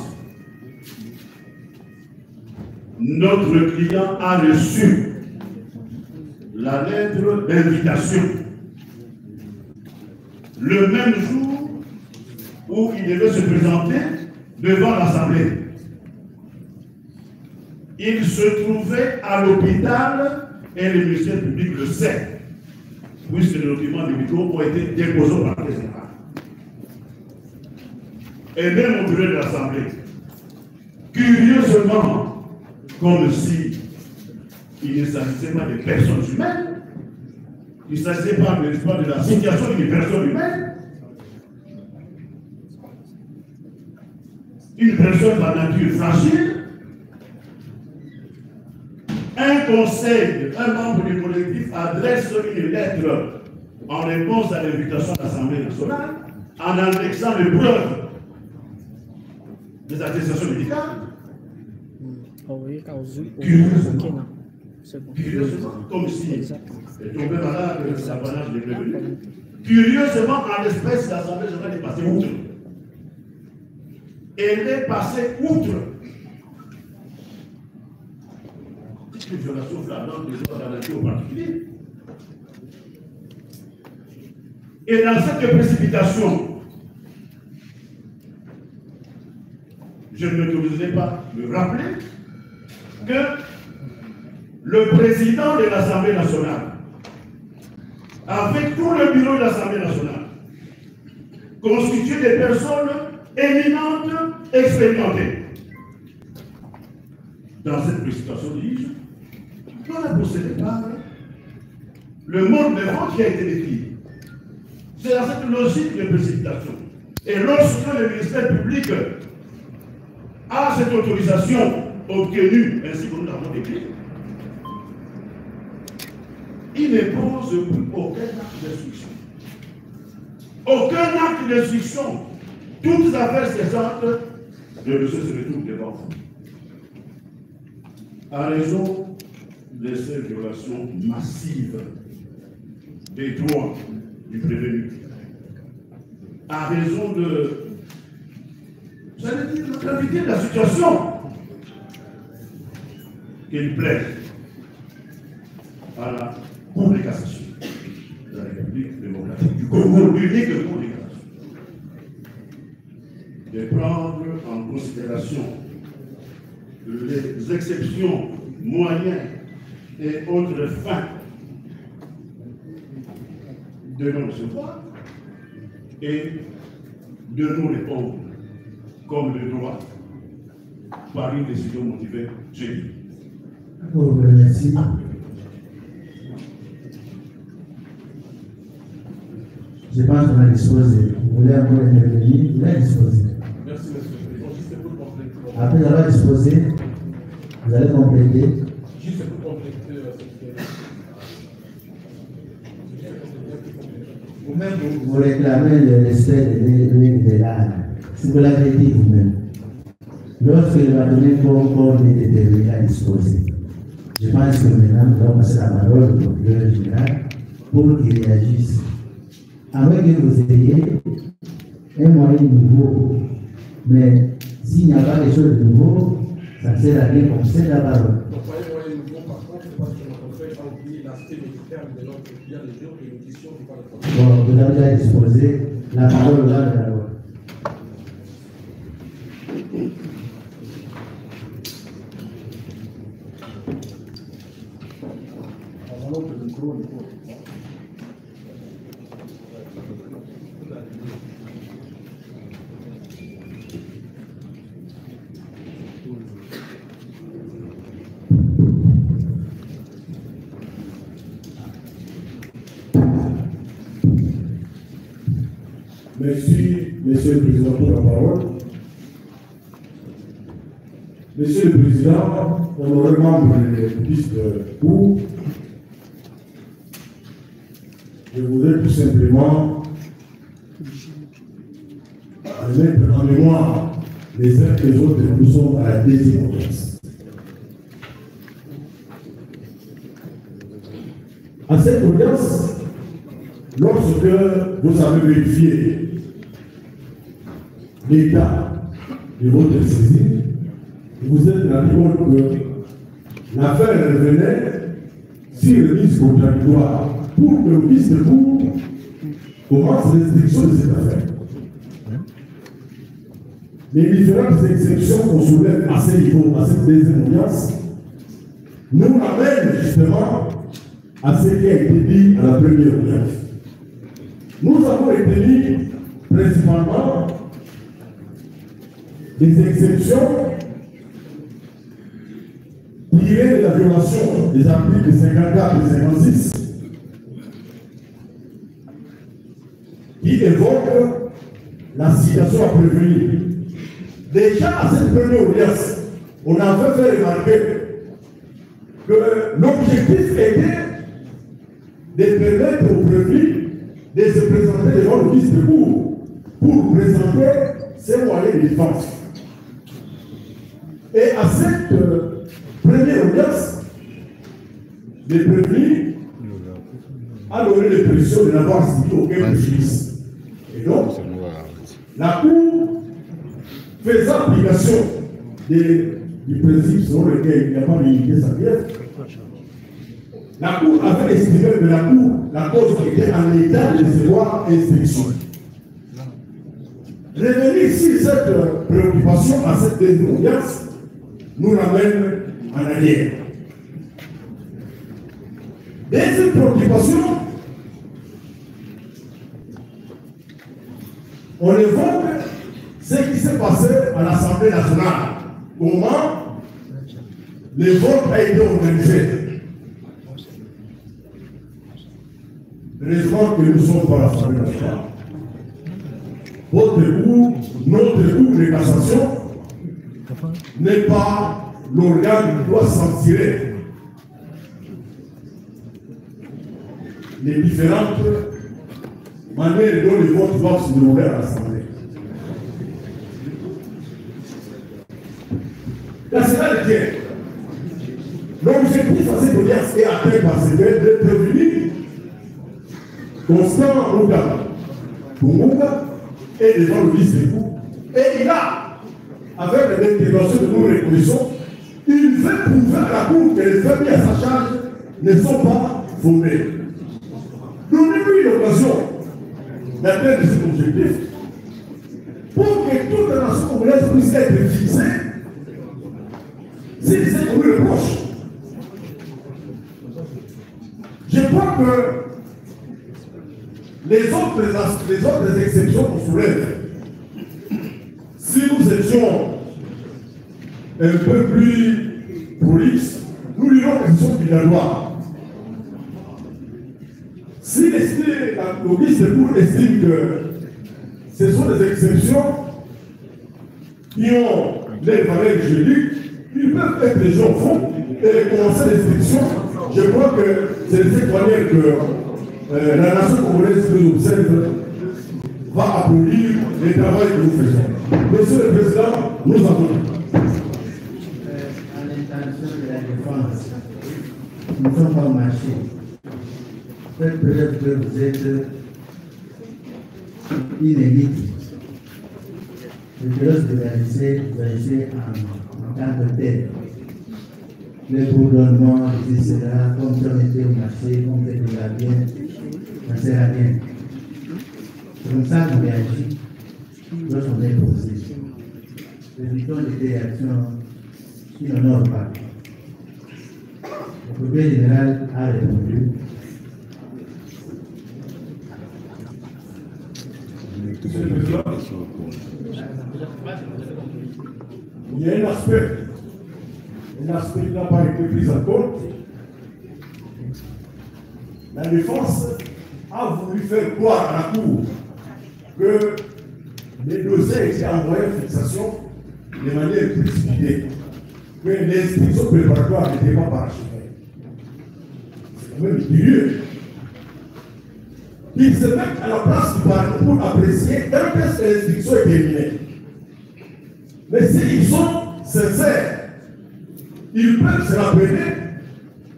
Notre client a reçu la lettre d'invitation le même jour où il devait se présenter devant l'Assemblée. Il se trouvait à l'hôpital et le ministère public le sait, puisque les documents médicaux ont été déposés par le général. Et même au bureau de l'Assemblée, curieusement, comme si il ne s'agissait pas de personnes humaines, il ne s'agissait pas de la situation d'une personne humaine, une personne par nature fragile, un conseil, un membre du collectif adresse une lettre en réponse à l'invitation de l'Assemblée nationale en annexant les preuves des attestations médicales. Curieusement, comme si elle tombait malade de l'apanage des prévenus. Curieusement, en l'espèce, l'Assemblée générale est passée outre. Elle est passée outre. Une violation flagrante des droits de la nature au particulier. Et dans cette précipitation, je ne m'autoriserai pas de rappeler que le président de l'Assemblée nationale, avec tout le bureau de l'Assemblée nationale, constitué des personnes éminentes, expérimentées. Dans cette précipitation, dis-je, on a procédé par le mode de vote qui a été décrit. C'est dans cette logique de précipitation. Et lorsque le ministère public a cette autorisation obtenue, ainsi que nous l'avons décrit, il ne pose plus aucun acte d'instruction. Aucun acte d'instruction. Toutes affaires cessantes de monsieur se retrouvent devant vous. À raison de ces violations massives des droits du prévenu, à raison de, j'allais dire, la gravité de la situation, qu'il plaide à la Cour de cassation de la République démocratique du Congo, l'unique Cour de cassation, de prendre en considération les exceptions, moyens et autres fins de nos recevoir et de nous répondre comme le droit par une décision motivée génie. Merci. Je pense qu'on a disposé. Vous voulez encore intervenir? Vous avez disposé. Merci, monsieur le président. Juste pour compléter. Après avoir disposé, vous allez compléter. Juste pour compléter Vous-même, vous réclamez le respect de l'âme. Si vous l'avez dit vous-même. Lorsqu'il va donner corps déterminé à disposer. Je pense que maintenant, nous allons passer la parole au procureur général pour qu'il réagisse. Avant que vous ayez un moyen nouveau, mais s'il n'y a pas quelque chose de nouveau, ça ne sert à rien qu'on cède la parole. Donc, pas un moyen nouveau, par contre, parce que notre frère a oublié l'aspect médical de notre client, les jours et une question qui va le Bon, vous avez déjà disposé la parole là de la loi. Merci, Monsieur le Président, pour la parole. Monsieur le Président, honorable membre de liste cour, je voudrais tout simplement mettre en mémoire les uns et les autres que nous sommes à la deuxième audience. À cette audience, lorsque vous avez vérifié l'état de votre saisine, vous êtes rendu compte que l'affaire revenait sur le ministre contradictoire pour que le ministre de Cour commence l'instruction de cette affaire. Les différentes exceptions qu'on soulève à ce niveau, à cette deuxième audience, nous ramènent justement à ce qui a été dit à la première audience. Nous avons été principalement des exceptions tirées de la violation des articles 54 et 56 qui évoquent la citation à prévenir. Déjà à cette première audience, on avait fait remarquer que l'objectif était de permettre aux prévenus de se présenter devant le ministre de Cour pour présenter ses moyens de défense. Et à cette première audience, les prévenus a donné l'impression de n'avoir subi aucun préjudice. Et donc, la Cour, faisant application du principe selon lequel il n'y a pas d'unité sanitaire, la Cour avait estimé que la cause était en état de recevoir instruction. Revenir sur cette préoccupation à cette deuxième audience nous ramène en arrière. Deuxième préoccupation, on évoque ce qui s'est passé à l'Assemblée nationale. Comment le vote a été organisé. Heureusement que nous sommes pas à l'Assemblée nationale. Votre cour, notre cour de cassation n'est pas l'organe qui doit censurer les différentes manières dont les votes doivent se dérouler à l'Assemblée. Là, c'est là le tien. L'objectif à cette audience est atteint par ce de prévenir Constant Lunga et devant le ministre de Cour. Et il a, avec l'intervention de nos reconnaissons, il veut prouver à la Cour que les faits mis à sa charge ne sont pas fondés. Donnez-lui l'occasion d'atteindre cet objectif pour que toute la nation congolaise puisse être fixée s'il s'est commis le reproche. Je crois que les autres exceptions qu'on soulève, si nous étions un peu plus prolixes, nous dirons qu'elles sont binatoires. Si le ministre de Cour estime que ce sont des exceptions qui ont les valeurs juridiques, ils peuvent être les gens au fond et commencer l'instruction. Je crois que c'est de cette manière que la nation congolaise que nous observe va applaudir le travail que nous faisons. Monsieur le Président, nous avons. À l'intention de la défense, nous ne sommes pas au marché. Faites preuve que vous êtes inédite. Et que lorsque vous agissez en tant que tel, le bourdonnement, etc., comme si on était au marché, comme fait de la bien, ça ne sert à rien. C'est comme ça qu'on réagit lorsqu'on est posé. Évitons des réactions qui n'honorent pas. Le procureur général a répondu. Il y a un aspect qui n'a pas été pris en compte. La défense a voulu faire croire à la Cour que les dossiers étaient envoyés en fixation de manière précipitée. mais l'instruction préparatoire n'était pas parachevée. C'est quand même curieux. Ils se mettent à la place du parent pour apprécier un test que l'instruction est terminée. Mais s'ils sont sincères, ils peuvent se rappeler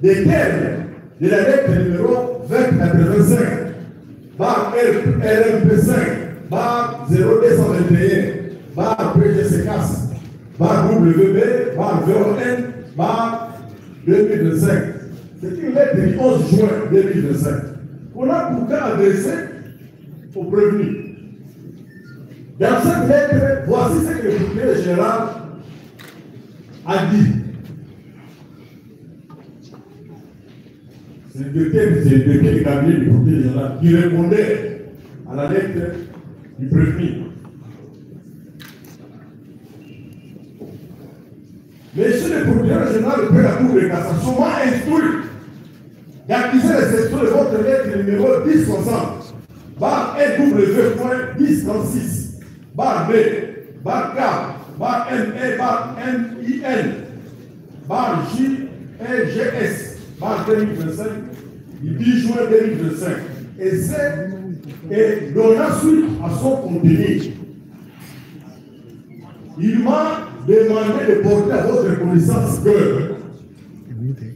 des termes de la lettre numéro 2085, barre RMP5, barre 0221, barre PGCCAS, barre WB, barre VON, barre 2025. C'est une lettre du 11 juin 2025. On a pourtant adressé aux prévenus. Dans cette lettre, voici ce que le procureur général a dit. C'est le député du cabinet du procureur général qui répondait à la lettre du prévenu. Monsieur le procureur général de la Cour de cassation m'a instruit d'accuser les sections de votre lettre numéro 1060, barre NW.1036, barre B, barre K, barre ME, barre MIN, barre JLGS, barre 2025, du 10 juin 2025. Et donnant suite à son contenu, il m'a demandé de porter à votre connaissance que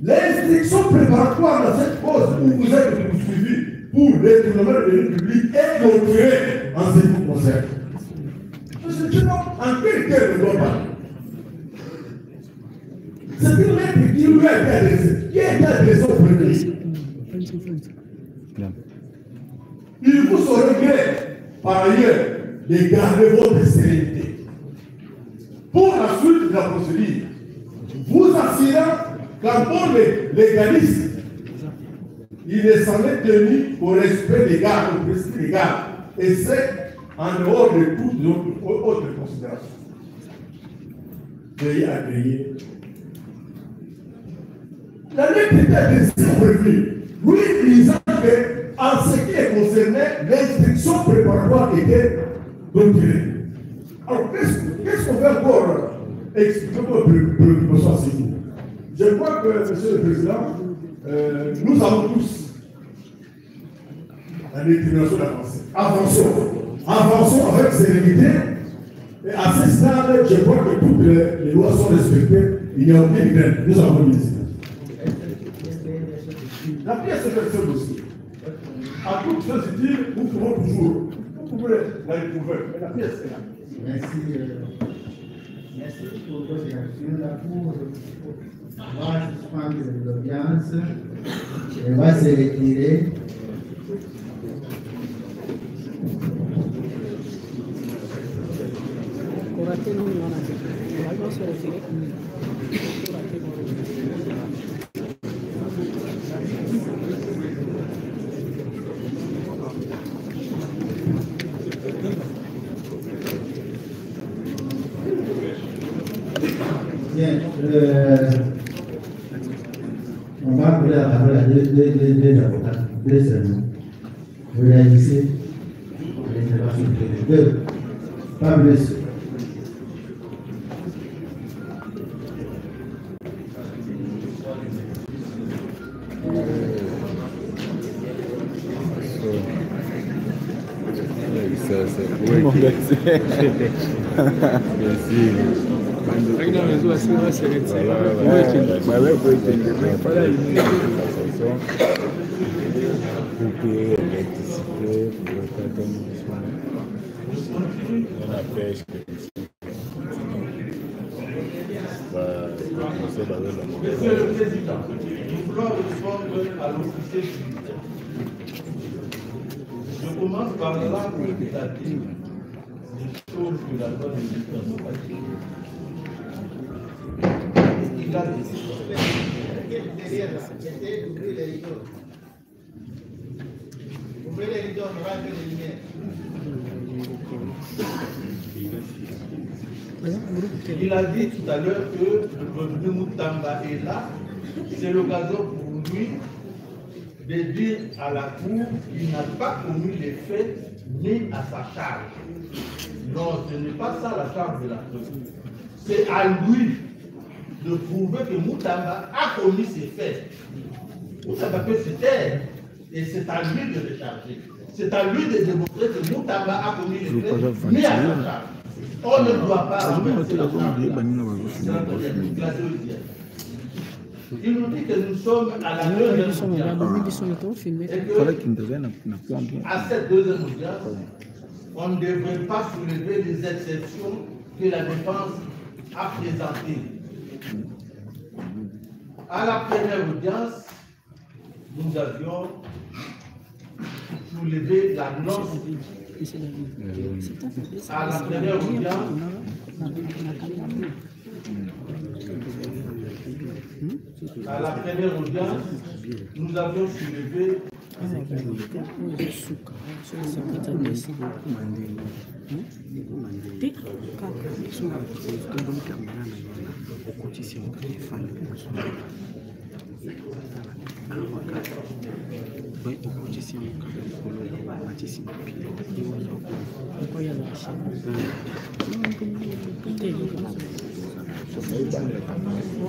l'instruction préparatoire dans cette cause où vous êtes poursuivi pour détournement de deniers publics est clôturée en ce qui vous concerne. Je ne sais pas en quel terme je dois parler. C'est une lettre qui lui a été adressée. Qui a été adressée au premier. Il vous serait par ailleurs de garder votre sérénité. Pour la suite de la procédure, vous assurant qu'en bon légaliste, il est s'en est tenu au respect légal, au principe légal, et c'est en dehors de toutes autres considérations. Veuillez agréer. La lettre était adressée au prévenu, lui disant que, en ce qui est concerné, l'instruction préparatoire était clôturée. Alors, qu'est-ce qu'on fait encore expliquer notre préoccupation à ce niveau? Je crois que, Monsieur le Président, nous avons tous la détermination d'avancer. Avançons avec sérénité. Et à ce stade, je crois que toutes les lois sont respectées. Il n'y a aucune crainte. Nous avons une décision. La pièce est seule aussi. À toutes choses utiles, nous pouvons toujours. Vous pouvez la découvrir. Mais la pièce est là. Merci. Merci pour votre réaction. La Cour va suspendre l'audience. Elle va se retirer. Bien, on va appeler la parole à deux avocats, deux seulement. Vous réagissez l'intervention de deux, pas plus. Monsieur le Président, nous voulons répondre à l'officier judiciaire. Je commence par là où il a dit les choses que la loi de l'éducation a dit. Il a dit. Derrière là, c'était d'ouvrir les rideaux. Ouvrez les rideaux, on aura que les lumières. Il a dit tout à l'heure que le revenu Moutamba est là. C'est l'occasion pour lui de dire à la Cour qu'il n'a pas commis les faits ni à sa charge. Non, ce n'est pas ça la charge de la Cour. C'est à lui de prouver que Moutamba a commis ces faits. Moutamba peut se taire et c'est à lui de recharger. C'est à lui de démontrer que Moutamba a commis les faits, mais à sa charge. On ne doit pas renverser la charge. Il nous dit que nous sommes à la deuxième audience. À cette deuxième audience, on ne devrait pas soulever les exceptions que la défense a présentées. À la première audience, nous avions soulevé la non. À la première audience, nous avions soulevé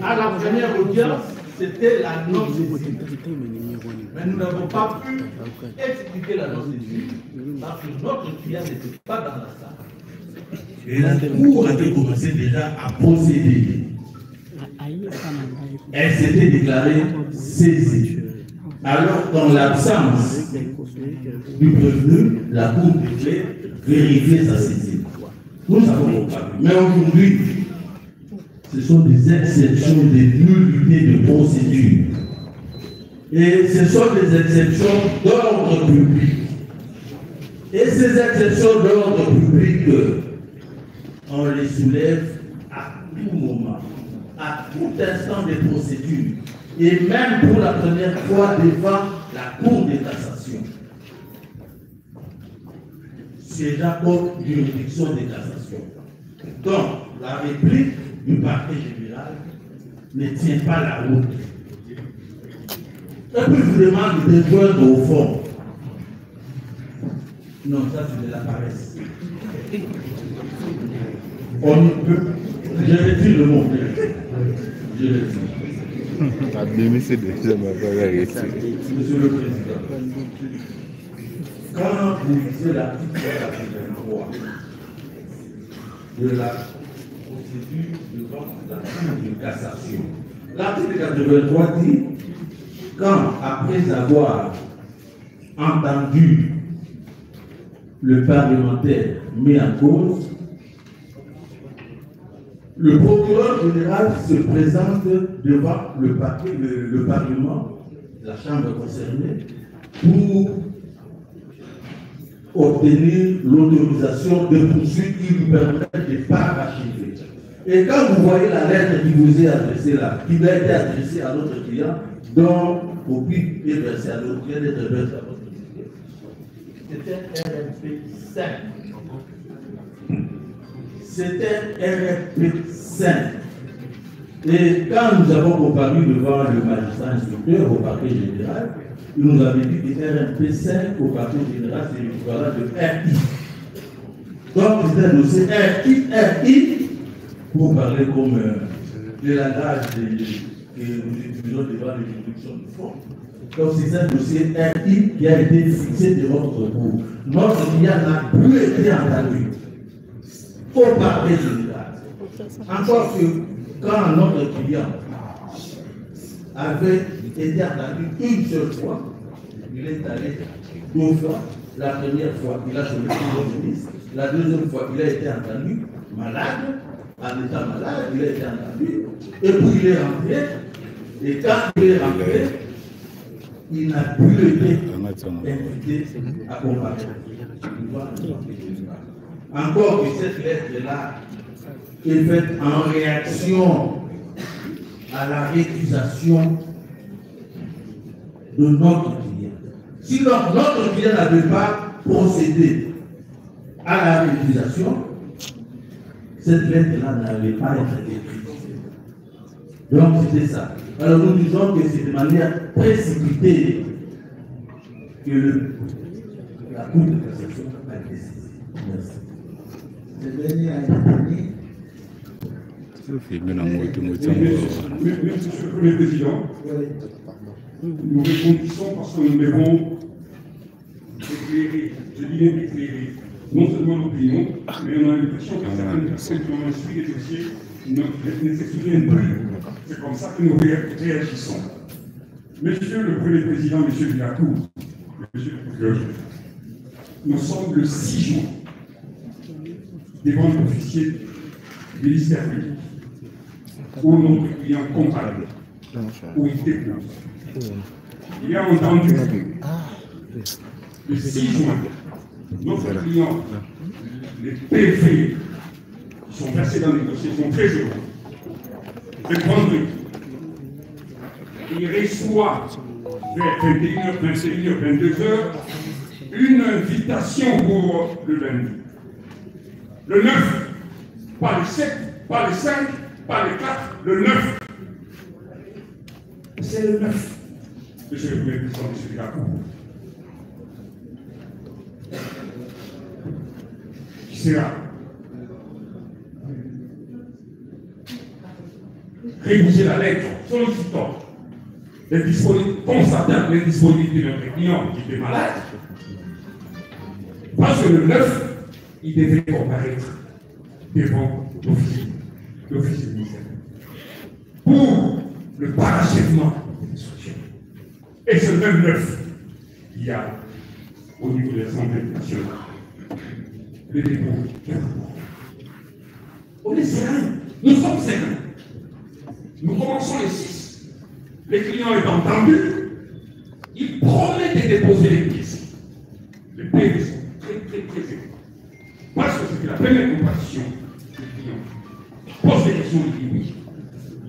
à la première audience, c'était la non-saisine. Mais nous n'avons pas pu expliquer la non-saisine parce que notre client n'était pas dans la salle. Et la cour avait commencé déjà à procéder. Elle s'était déclarée saisie. Alors, dans l'absence du prévenu, la cour devait vérifier sa saisie. Nous savons pas. Mais aujourd'hui, ce sont des exceptions, des nullités de procédure. Et ce sont des exceptions d'ordre public. Et ces exceptions d'ordre public, on les soulève à tout moment, à tout instant des procédures. Et même pour la première fois devant la Cour de cassation. C'est la juridiction de cassation. Donc, la réplique du parquet général ne tient pas la route. Et puis je vous demande de joindre au fond. Non, ça c'est de la paresse. On ne peut. Je retire le mot. Je retire. C'est déjà ma Monsieur le Président, quand vous lisez l'article 83 de la procédure devant la Cour de cassation, l'article 83 dit quand, après avoir entendu le parlementaire mis en cause, le procureur général se présente devant le Parlement, la Chambre concernée, pour obtenir l'autorisation de poursuite qui lui permet de parachever. Et quand vous voyez la lettre qui vous est adressée là, qui a été adressée à notre client, dont copie est versée à notre client, d'être versée à votre client, c'était un RMP 5. C'était RFP 5. Et quand nous avons comparu devant le magistrat instructeur au parquet général, il nous avait dit que RFP 5 au parquet général, c'est l'équivalent de RI. Donc c'est un dossier RI, pour parler comme le langage que nous utilisons devant les juridictions du fond. Donc c'est un dossier RI qui a été fixé devant notre cour. Notre client n'a plus été entendu au parquet général. Encore que quand notre client avait été entendu une seule fois, il est allé 2 fois. La première fois, il a sollicité le ministre. La deuxième fois, il a été entendu malade. En étant malade, il a été entendu. Et puis il est rentré. Et quand il est rentré, il n'a plus été invité à comparaître. Encore que cette lettre-là est faite en réaction à la récusation de notre client. Si notre client n'avait pas procédé à la récusation, cette lettre-là n'allait pas être écrite. Donc c'était ça. Alors nous disons que c'est de manière précipitée que la Cour de cassation a décidé. Merci. Le dernier a été donné. Monsieur le Premier Président, nous répondissons parce que nous devons éclairer, je dis bien éclairer, non seulement l'opinion, mais on a l'impression que certaines personnes qui ont instruit les dossiers ne se souviennent plus. C'est comme ça que nous réagissons. Monsieur le Premier Président, Monsieur Villacour, Monsieur le Procureur, nous sommes le 6 juin devant l'officier du ministère public, où notre client comptable, où il dépose. Il a entendu le 6 juin, notre client, les PV qui sont versés dans les dossiers sont très heureux. Le vendredi, il reçoit vers 21h, 21h, 22h une invitation pour le lundi. Le 9, pas le 7, pas le 5, pas le 4, le 9. C'est le 9. Monsieur le Premier Président, Monsieur Villacour. Qui sera rédiger la lettre sollicitant constatant l'indisponibilité de notre client qui était malade. Parce que le 9, il devait comparaître devant l'officier du ministère pour le parachèvement des instructions. Et ce même 9, il y a au niveau de l'Assemblée nationale le dépôt d'un rapport. On est serein, nous sommes sereins. Nous commençons les 6. Les clients étant entendus, ils promettent de déposer les pièces. Les PV sont très élevés. Parce que c'était la première comparaison des clients. Pose des questions, il dit oui.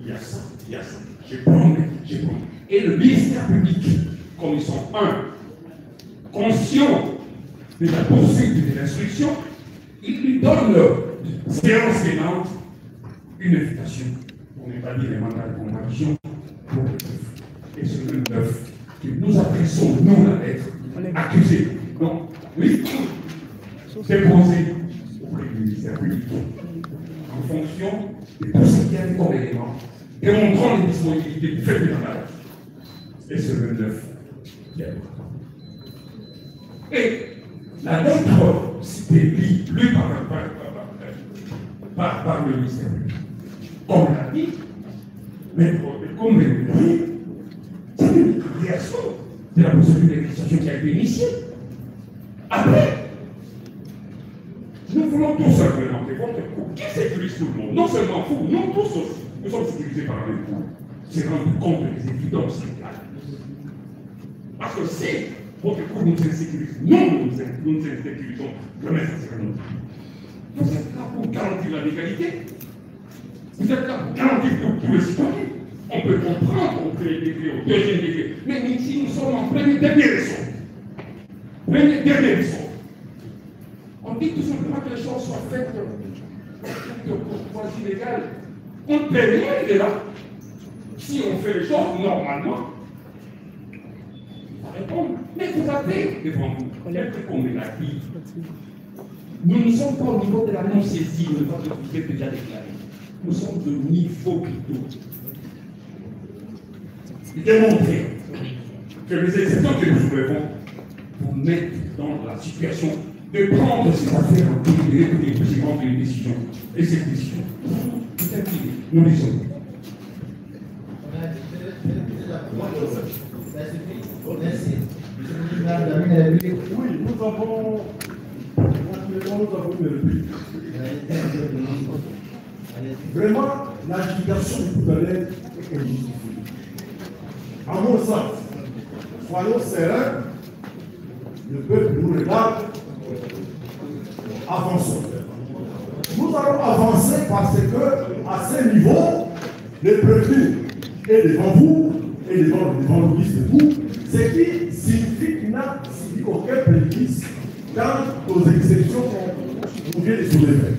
Il y a ça, il y a ça. Je promets. Et le ministère public, comme ils sont conscients de la poursuite de l'instruction, il lui donne séance tenante une invitation. On n'est pas dit les mandats de comparution pour le 9. Et ce même 9 que nous adressons, nous, la lettre, accusé, non, oui, déposé auprès du ministère public, en fonction de tout ce qu'il y a comme élément, démontrant les disponibilités du fait de la maladie. Et ce même 9 qui a et la lettre, c'était lue par le ministère public. Comme l'a dit, mais comme le dit, c'est une création de la procédure d'exécution qui a été initiée. Après, nous voulons tous simplement que votre cours qui sécurise tout le monde, non seulement vous, nous tous aussi, nous sommes sécurisés par la même cour, c'est rendre compte des évidences légales. Parce que si votre cour nous insécurise, nous insécurisons, jamais ça sera nous. Vous êtes là pour garantir la légalité. Vous êtes là pour garantir pour tous les citoyens. On peut comprendre au premier degré, au deuxième degré, mais ici nous sommes en premier dernier ressort. Premier dernier ressort. On dit tout simplement que les choses soient faites de courtoisie légale. On ne peut rien de là. Si on fait les choses normalement, répondre. Mais vous avez devant vous, quelque qu'on l'a dit, nous ne sommes pas au niveau de la non-saisie, de votre officier déjà déclaré. Nous sommes de niveau plutôt. Démontrer que les exceptions que nous soulevons vous mettent dans la situation de prendre ces affaires en privé pour les prendre une décision. Et cette décision, peut-être nous les sommes. Merci. Oui, nous avons une réplique. Vraiment, l'agitaction de tout à l'heure est injustifiée. À mon sens, soyons sereins, le peuple nous regarde, avançons. Nous allons avancer parce que, à ce niveau, le préfet est devant vous et devant le ministre de vous, ce qui signifie qu'il n'a subi aucun préjudice quant aux exceptions qu'on vient de soulever.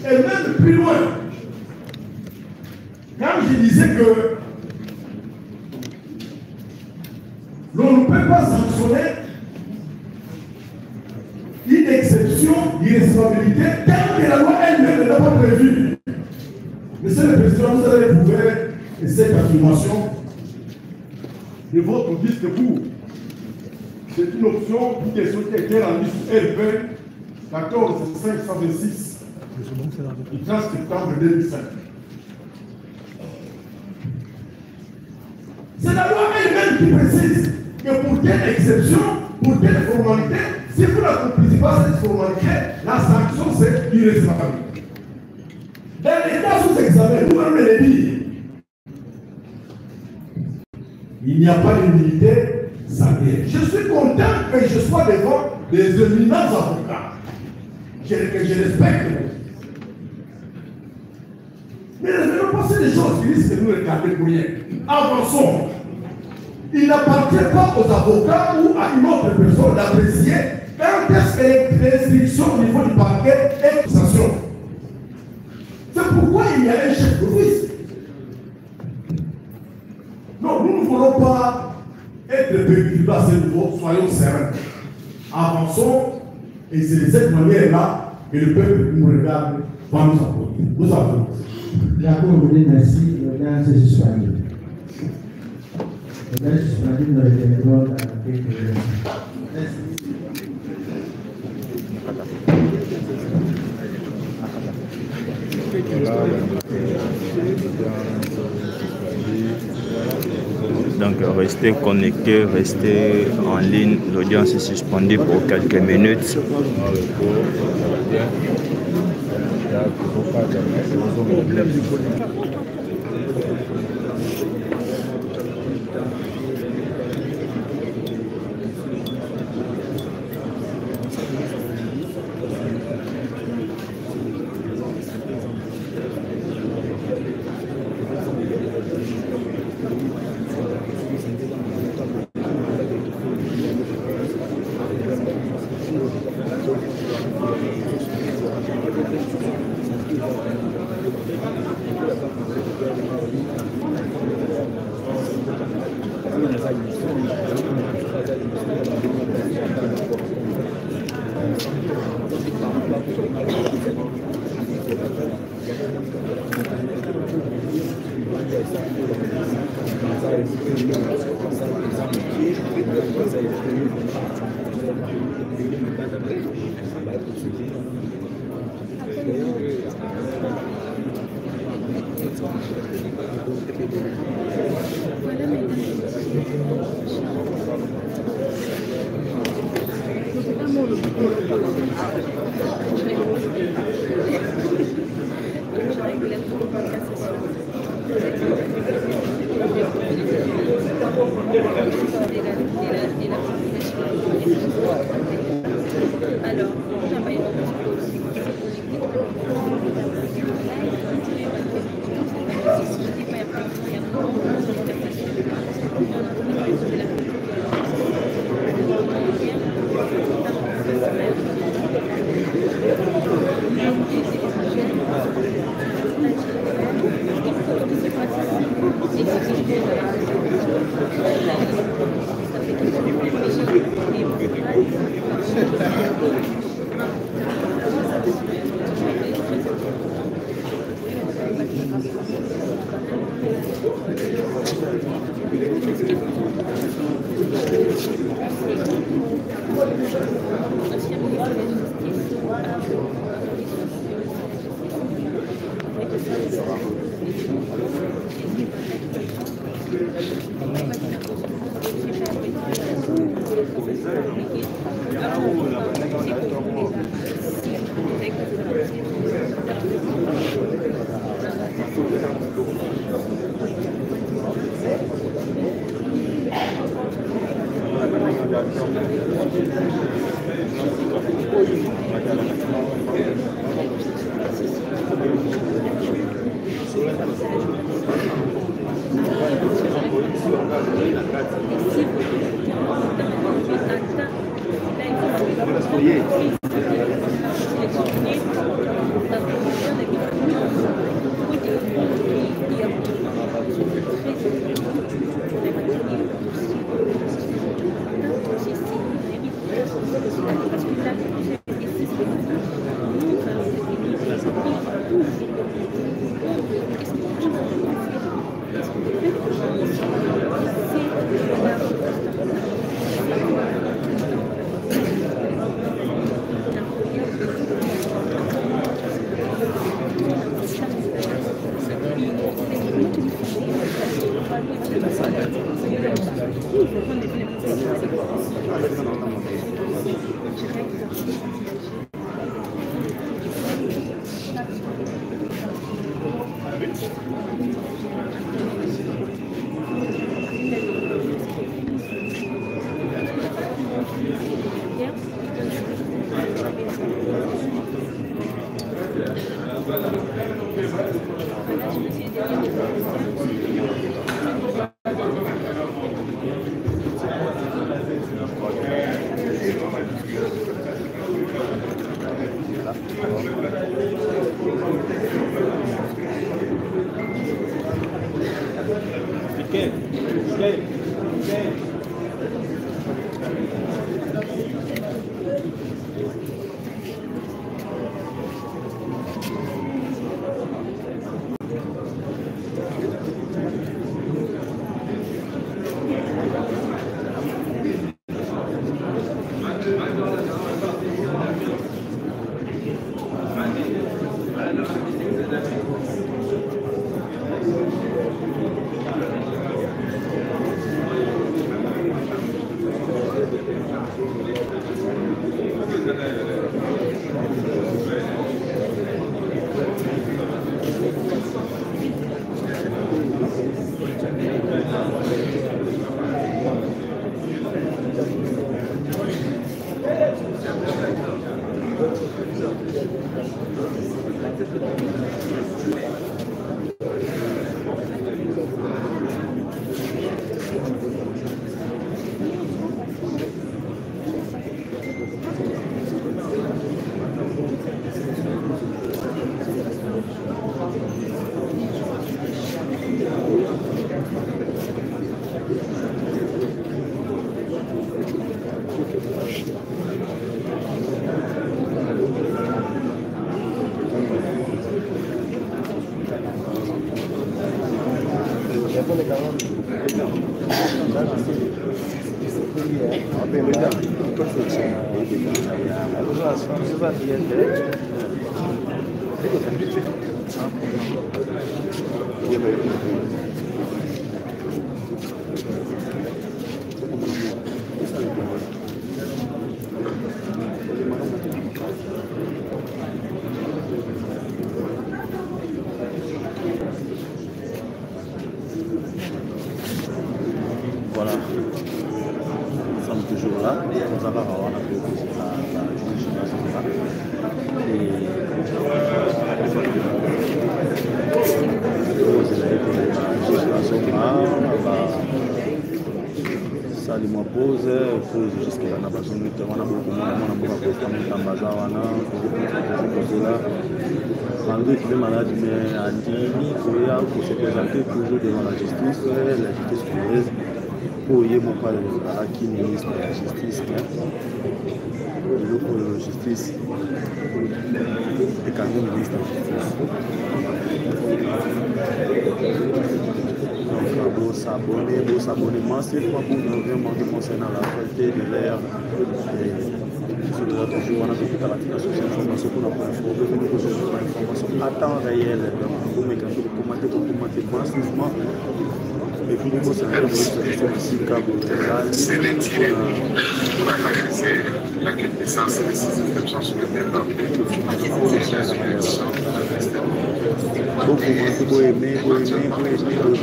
Et même plus loin, quand je disais que l'on ne peut pas sanctionner une exception d'irrecevabilité telle que la loi elle-même ne l'a pas prévue. Monsieur le Président, vous avez prouvé cette affirmation de votre discours. C'est une option, une question qui a été rendue sur RP 14526 du 30 septembre 2005. C'est la loi elle-même qui précise que pour telle exception, pour telle formalité, si vous n'accomplissez pas cette formalité, la sanction c'est irréfragable. Dans les cas sous examen, nous-mêmes les dire, il n'y a pas d'immunité salariale. Je suis content que je sois devant des éminents avocats que je respecte. Mais ne pas des choses qui risquent de nous regarder pour rien. Avançons. Il n'appartient pas aux avocats ou à une autre personne d'apprécier quand est-ce que les restrictions au niveau du parquet et de sanction. C'est pourquoi il y a un chef de police. Non, nous ne voulons pas être perturbés à ce niveau, soyons sereins. Avançons, et c'est de cette manière-là que le peuple nous regarde, va nous apporter. Nous avons. D'accord, vous dites merci, l'audience est suspendue. L'audience est suspendue, nous reviendrons dans quelques instants. Merci. Donc restez connectés, restez en ligne. L'audience est suspendue pour quelques minutes. Voilà, nous sommes toujours là, nous avons la justice nationale et ça lui pose jusqu'à la base de malgré qu'il est malade, mais Andini pour se présenter toujours devant la justice congolaise pour y avoir qui ministre de la justice, le justice et quand même ministre de la justice. Donc, pour s'abonner massivement pour vraiment concernant la qualité de l'air. Toujours on a fait la information pour l'information à temps réel, pour commenter massivement. Et puis nous sommes ici c'est retiré pour analyser la quintessence des systèmes sur le terrain. Vous aimez, vous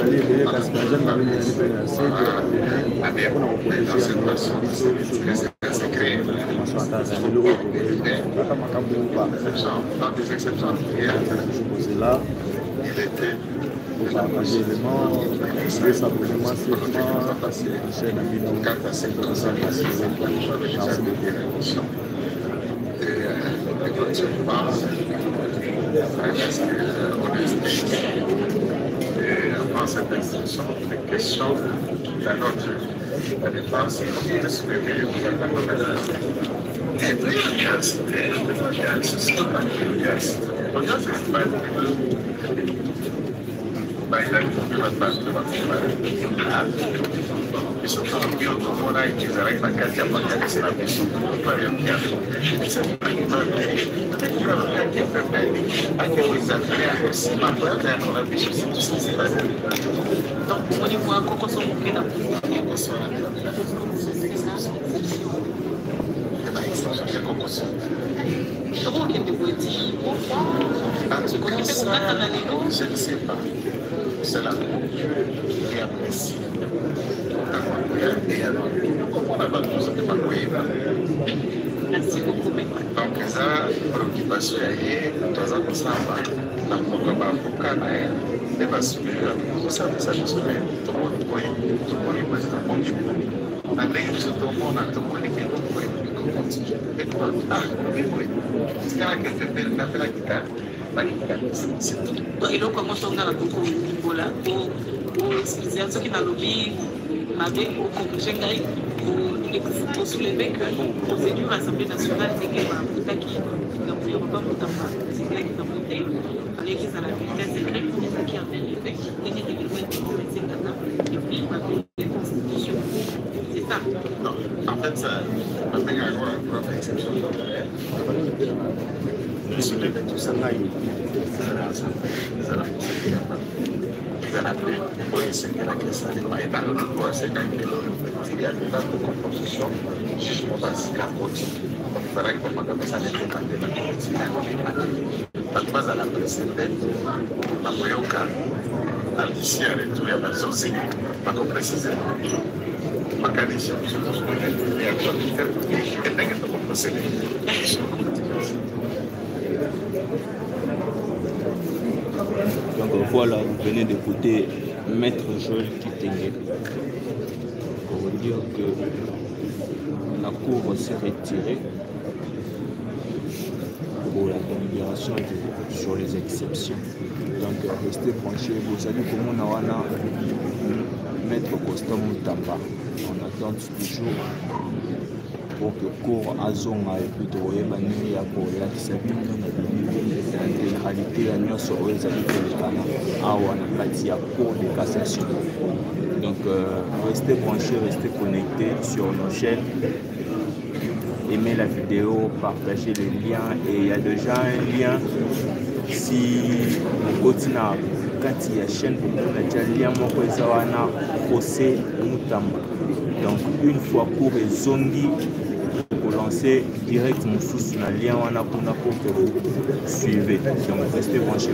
allez vers la situation là, vous partagez l'élément, vous s'abonner massivement, la chaîne Amino, merci beaucoup. Avant cette extension, les questions de la défense, comment exprimer c'est qu'on consomme. Comment est-ce que vous dites? Je ne sais pas. C'est la culture qui apprécie. Comment on a besoin de pas quoi. Merci beaucoup. Donc, ça, préoccupation, il y a 3 ans de ça, la programme avocat, elle va suivre ça, tout le monde est président. Après, tout le monde a tout le monde qui est et donc comment on a la beaucoup voilà pour expliquer ce qui n'a lobby m'avait au conclusion pour soulever que procédure Assemblée nationale c'est que qui donc il repas notamment c'est là qui a monté avec les analyses secret pour les qui a vérifié et les développements qui ont été là et puis il m'a fait les constitutions c'est ça non en fait ça on a une exception je soulève tout ça là il a appelé pour essayer la question de la état de droit, c'est quand même il y a des dates de composition, jugement basique à côté. Donc il faudrait que comme ça, les dépendants de la communauté, la base à la précédente, la Moyoka, la lycée à retour, il y a la société, pas qu'on précise. Ma qualité, je pense que il y a quoi de faire, et n'est que de procéder. Donc voilà, vous venez d'écouter Maître Joël Kitenge pour vous dire que la Cour s'est retirée pour la délibération sur les exceptions. Donc restez branchés, vous allez comme on a Maître Constant Moutamba. On attend toujours pour que Cour Azonga et plutôt Ebani ya pour la l'intégralité à Nyos à Cour de cassation. Donc restez branchés, restez connectés sur nos chaînes. Aimez la vidéo, partagez les liens et il y a déjà un lien si vous continuez quand il y a chaîne pour le lien procès Moutamba. Donc une fois pour les zongi pour lancer direct mon sous sur le lien pour que vous suivez. Donc restez branchés.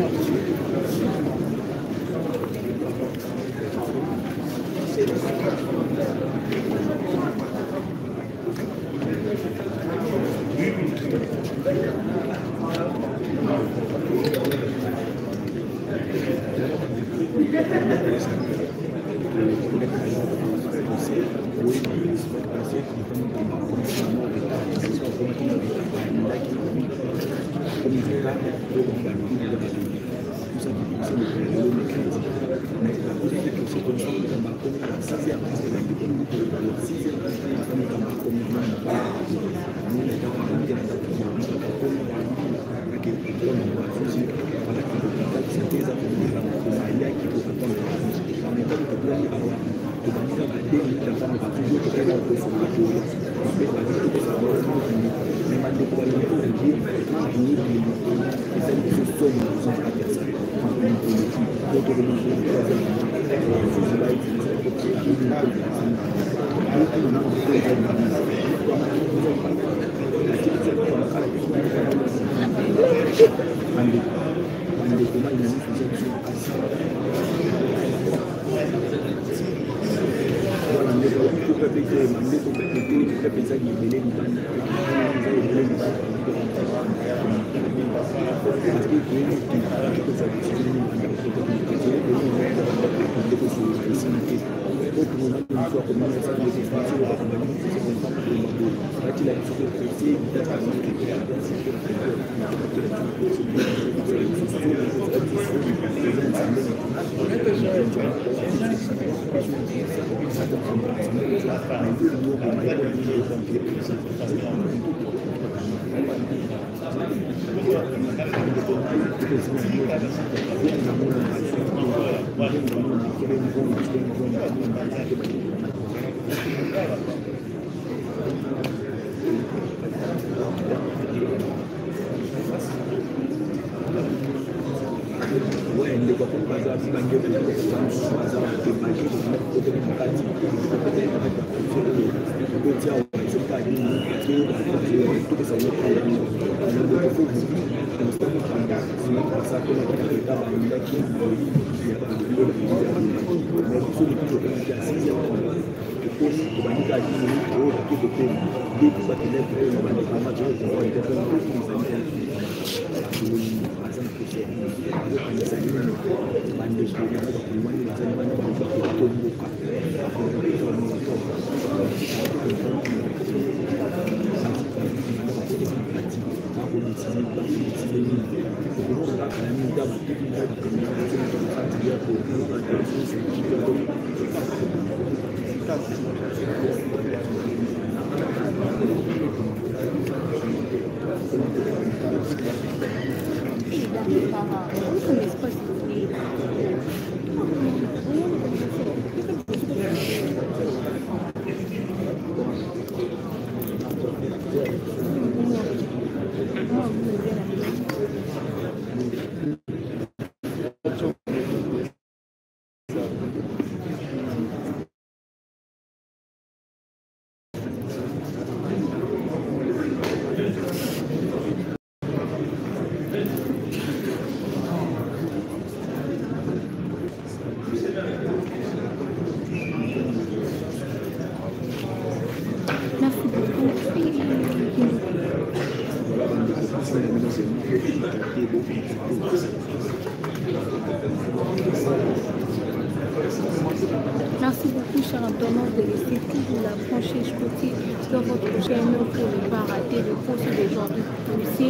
Merci beaucoup, cher internaute, de laisser toujours la branchée côté dans votre chaîne pour ne pas rater le post d'aujourd'hui. Aussi,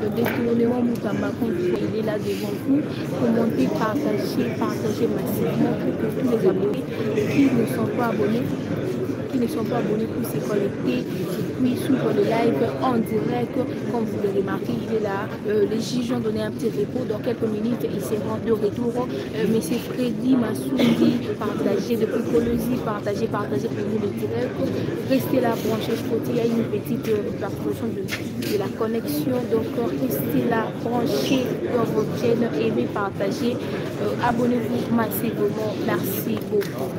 le détournement Moutamba, il est là devant vous. Commentez, partagez massivement pour que tous les abonnés qui ne sont pas abonnés puissent se connecter, puis suivre le live en direct. Comme vous le remarquez, il est là. Les juges ont donné un petit repos. Dans quelques minutes, il sera de retour. Monsieur Freddy Massoundi, partagez depuis Colosie, partagez pour nous le direct. Restez là, branchez côté. Il y a une petite perturbation de la connexion. Donc, restez là, branchez dans votre chaîne, aimez, partagez. Abonnez-vous massivement. Merci beaucoup.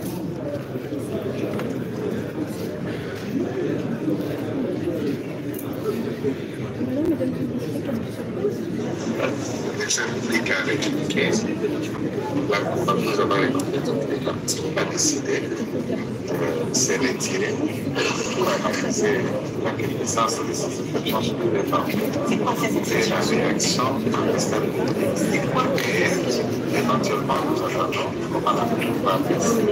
La Cour nous a décidé de se retirer pour analyser la connaissance de ces situations sur le débat et la réaction du ministère public. Et éventuellement, nous attendons comment la Cour va passer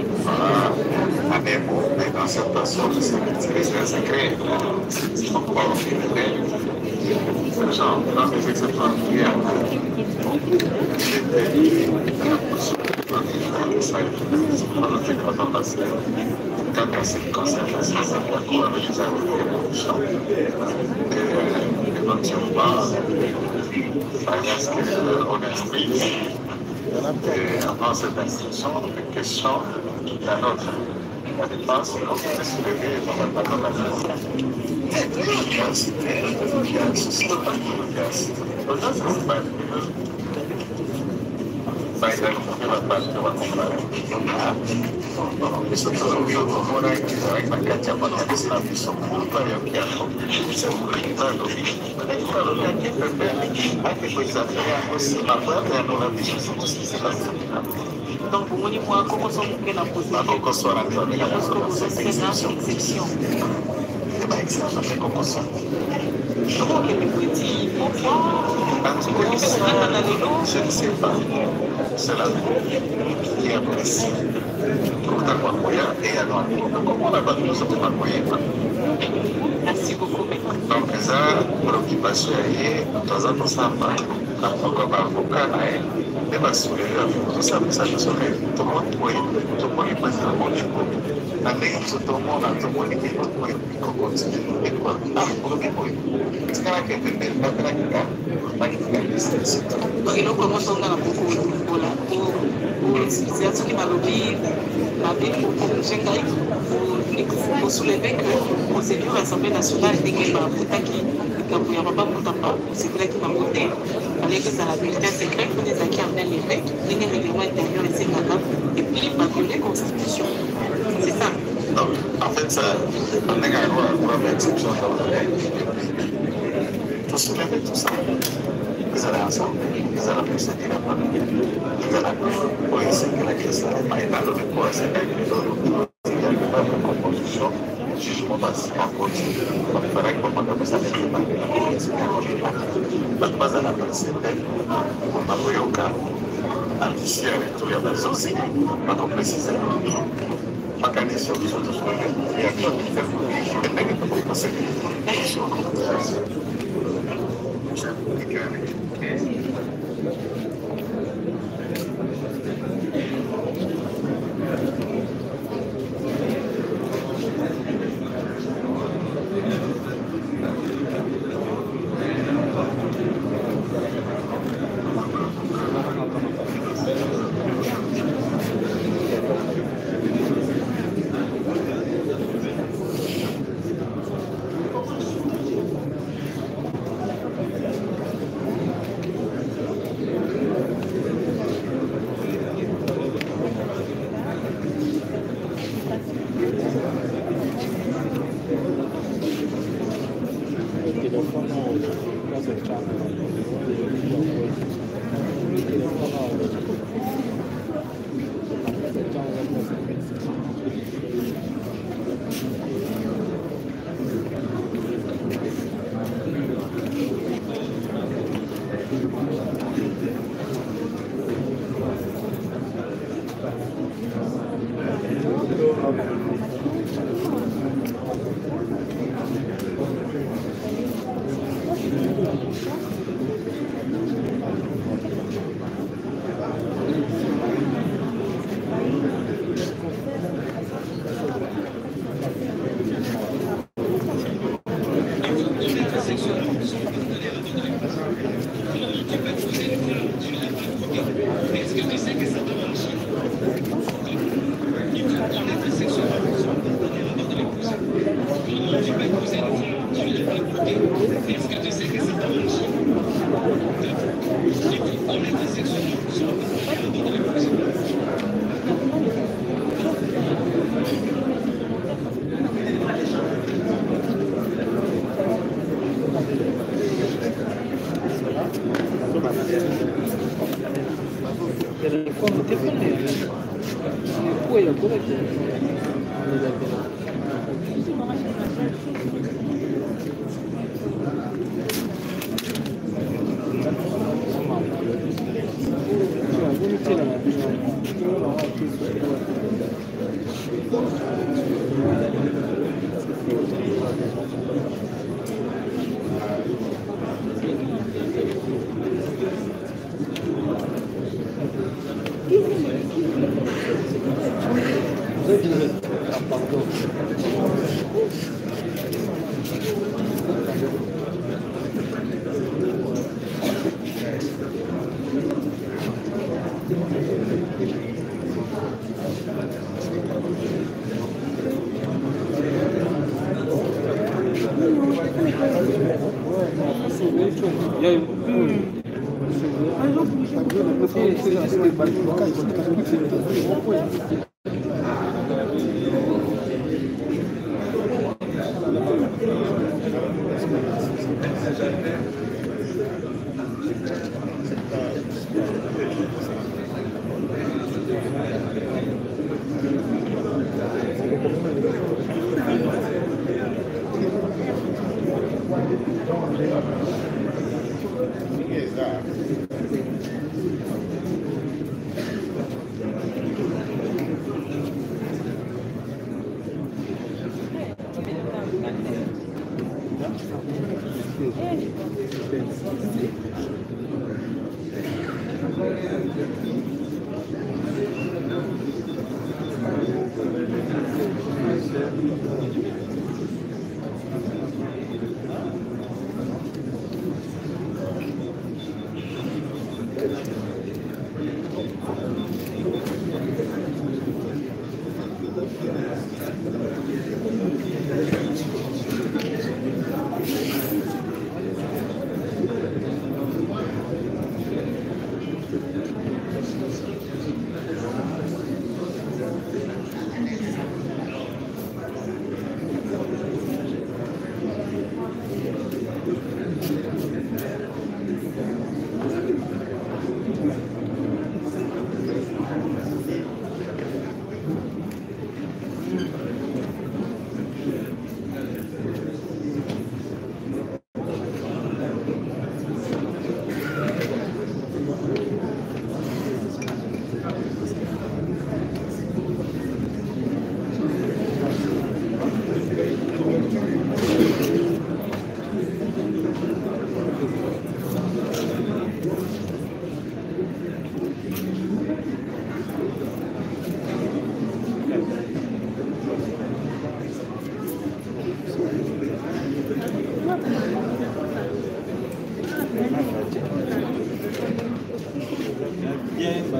à des mots, mais dans cette façon de se retirer, c'est créé. On va organiser genre, dans des exceptions particulières. Quand on s'est concentré sur ça, la Cour avait déjà évolution. Éventuellement, il fallait à ce qu'on instruise. Et avant cette instruction, une question la nôtre. La défense, on peut soulever dans la conversation. Donc, pour moi, il faut encore qu'on la position. Je ne sais pas. C'est la qui apprécie. Et alors, comment on n'a pas de nous autres moyens? Merci beaucoup. Donc, ça, préoccupation, dans un ensemble, comme avocat, mais ma soulever tout ça, ça nous serait tout le monde est pas dans le monde. Avec tout le monde, tout le monde est continue. Et quoi? C'est quand même que donc, nous commençons dans la pour utiliser ce qui m'a lobby, pour soulever que la procédure de l'Assemblée nationale est déclarée par Moutaki, il n'y a pas Moutamba, c'est vrai qu'il m'a voté. Avec ça, la bulletin secret, il faut des acquis en l'évêque, les règlements intérieurs et ses et puis il va violer la Constitution. C'est ça. Donc, en fait, ça, on a une exception dans la règle. Pour soulever tout ça, ils allaient ensemble, ils allaient procéder à la famille, ils allaient pour essayer que la question n'est pas dans le poids, c'est avec les autres. Il y a une bonne composition, jugement passé en continu. Donc, il faudrait que le ça n'était pas la base à la place, c'était on a vu au cas, un lycée avec tous les raisons, c'est pas qu'on précise. Ma condition, ils sont tous connus, il y a d'autres qui font passer.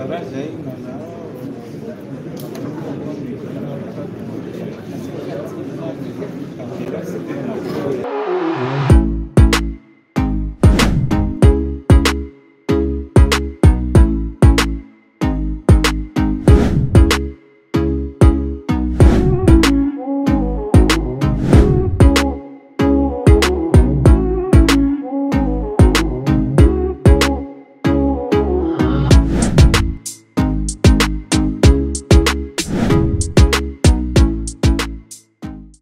baraza hii na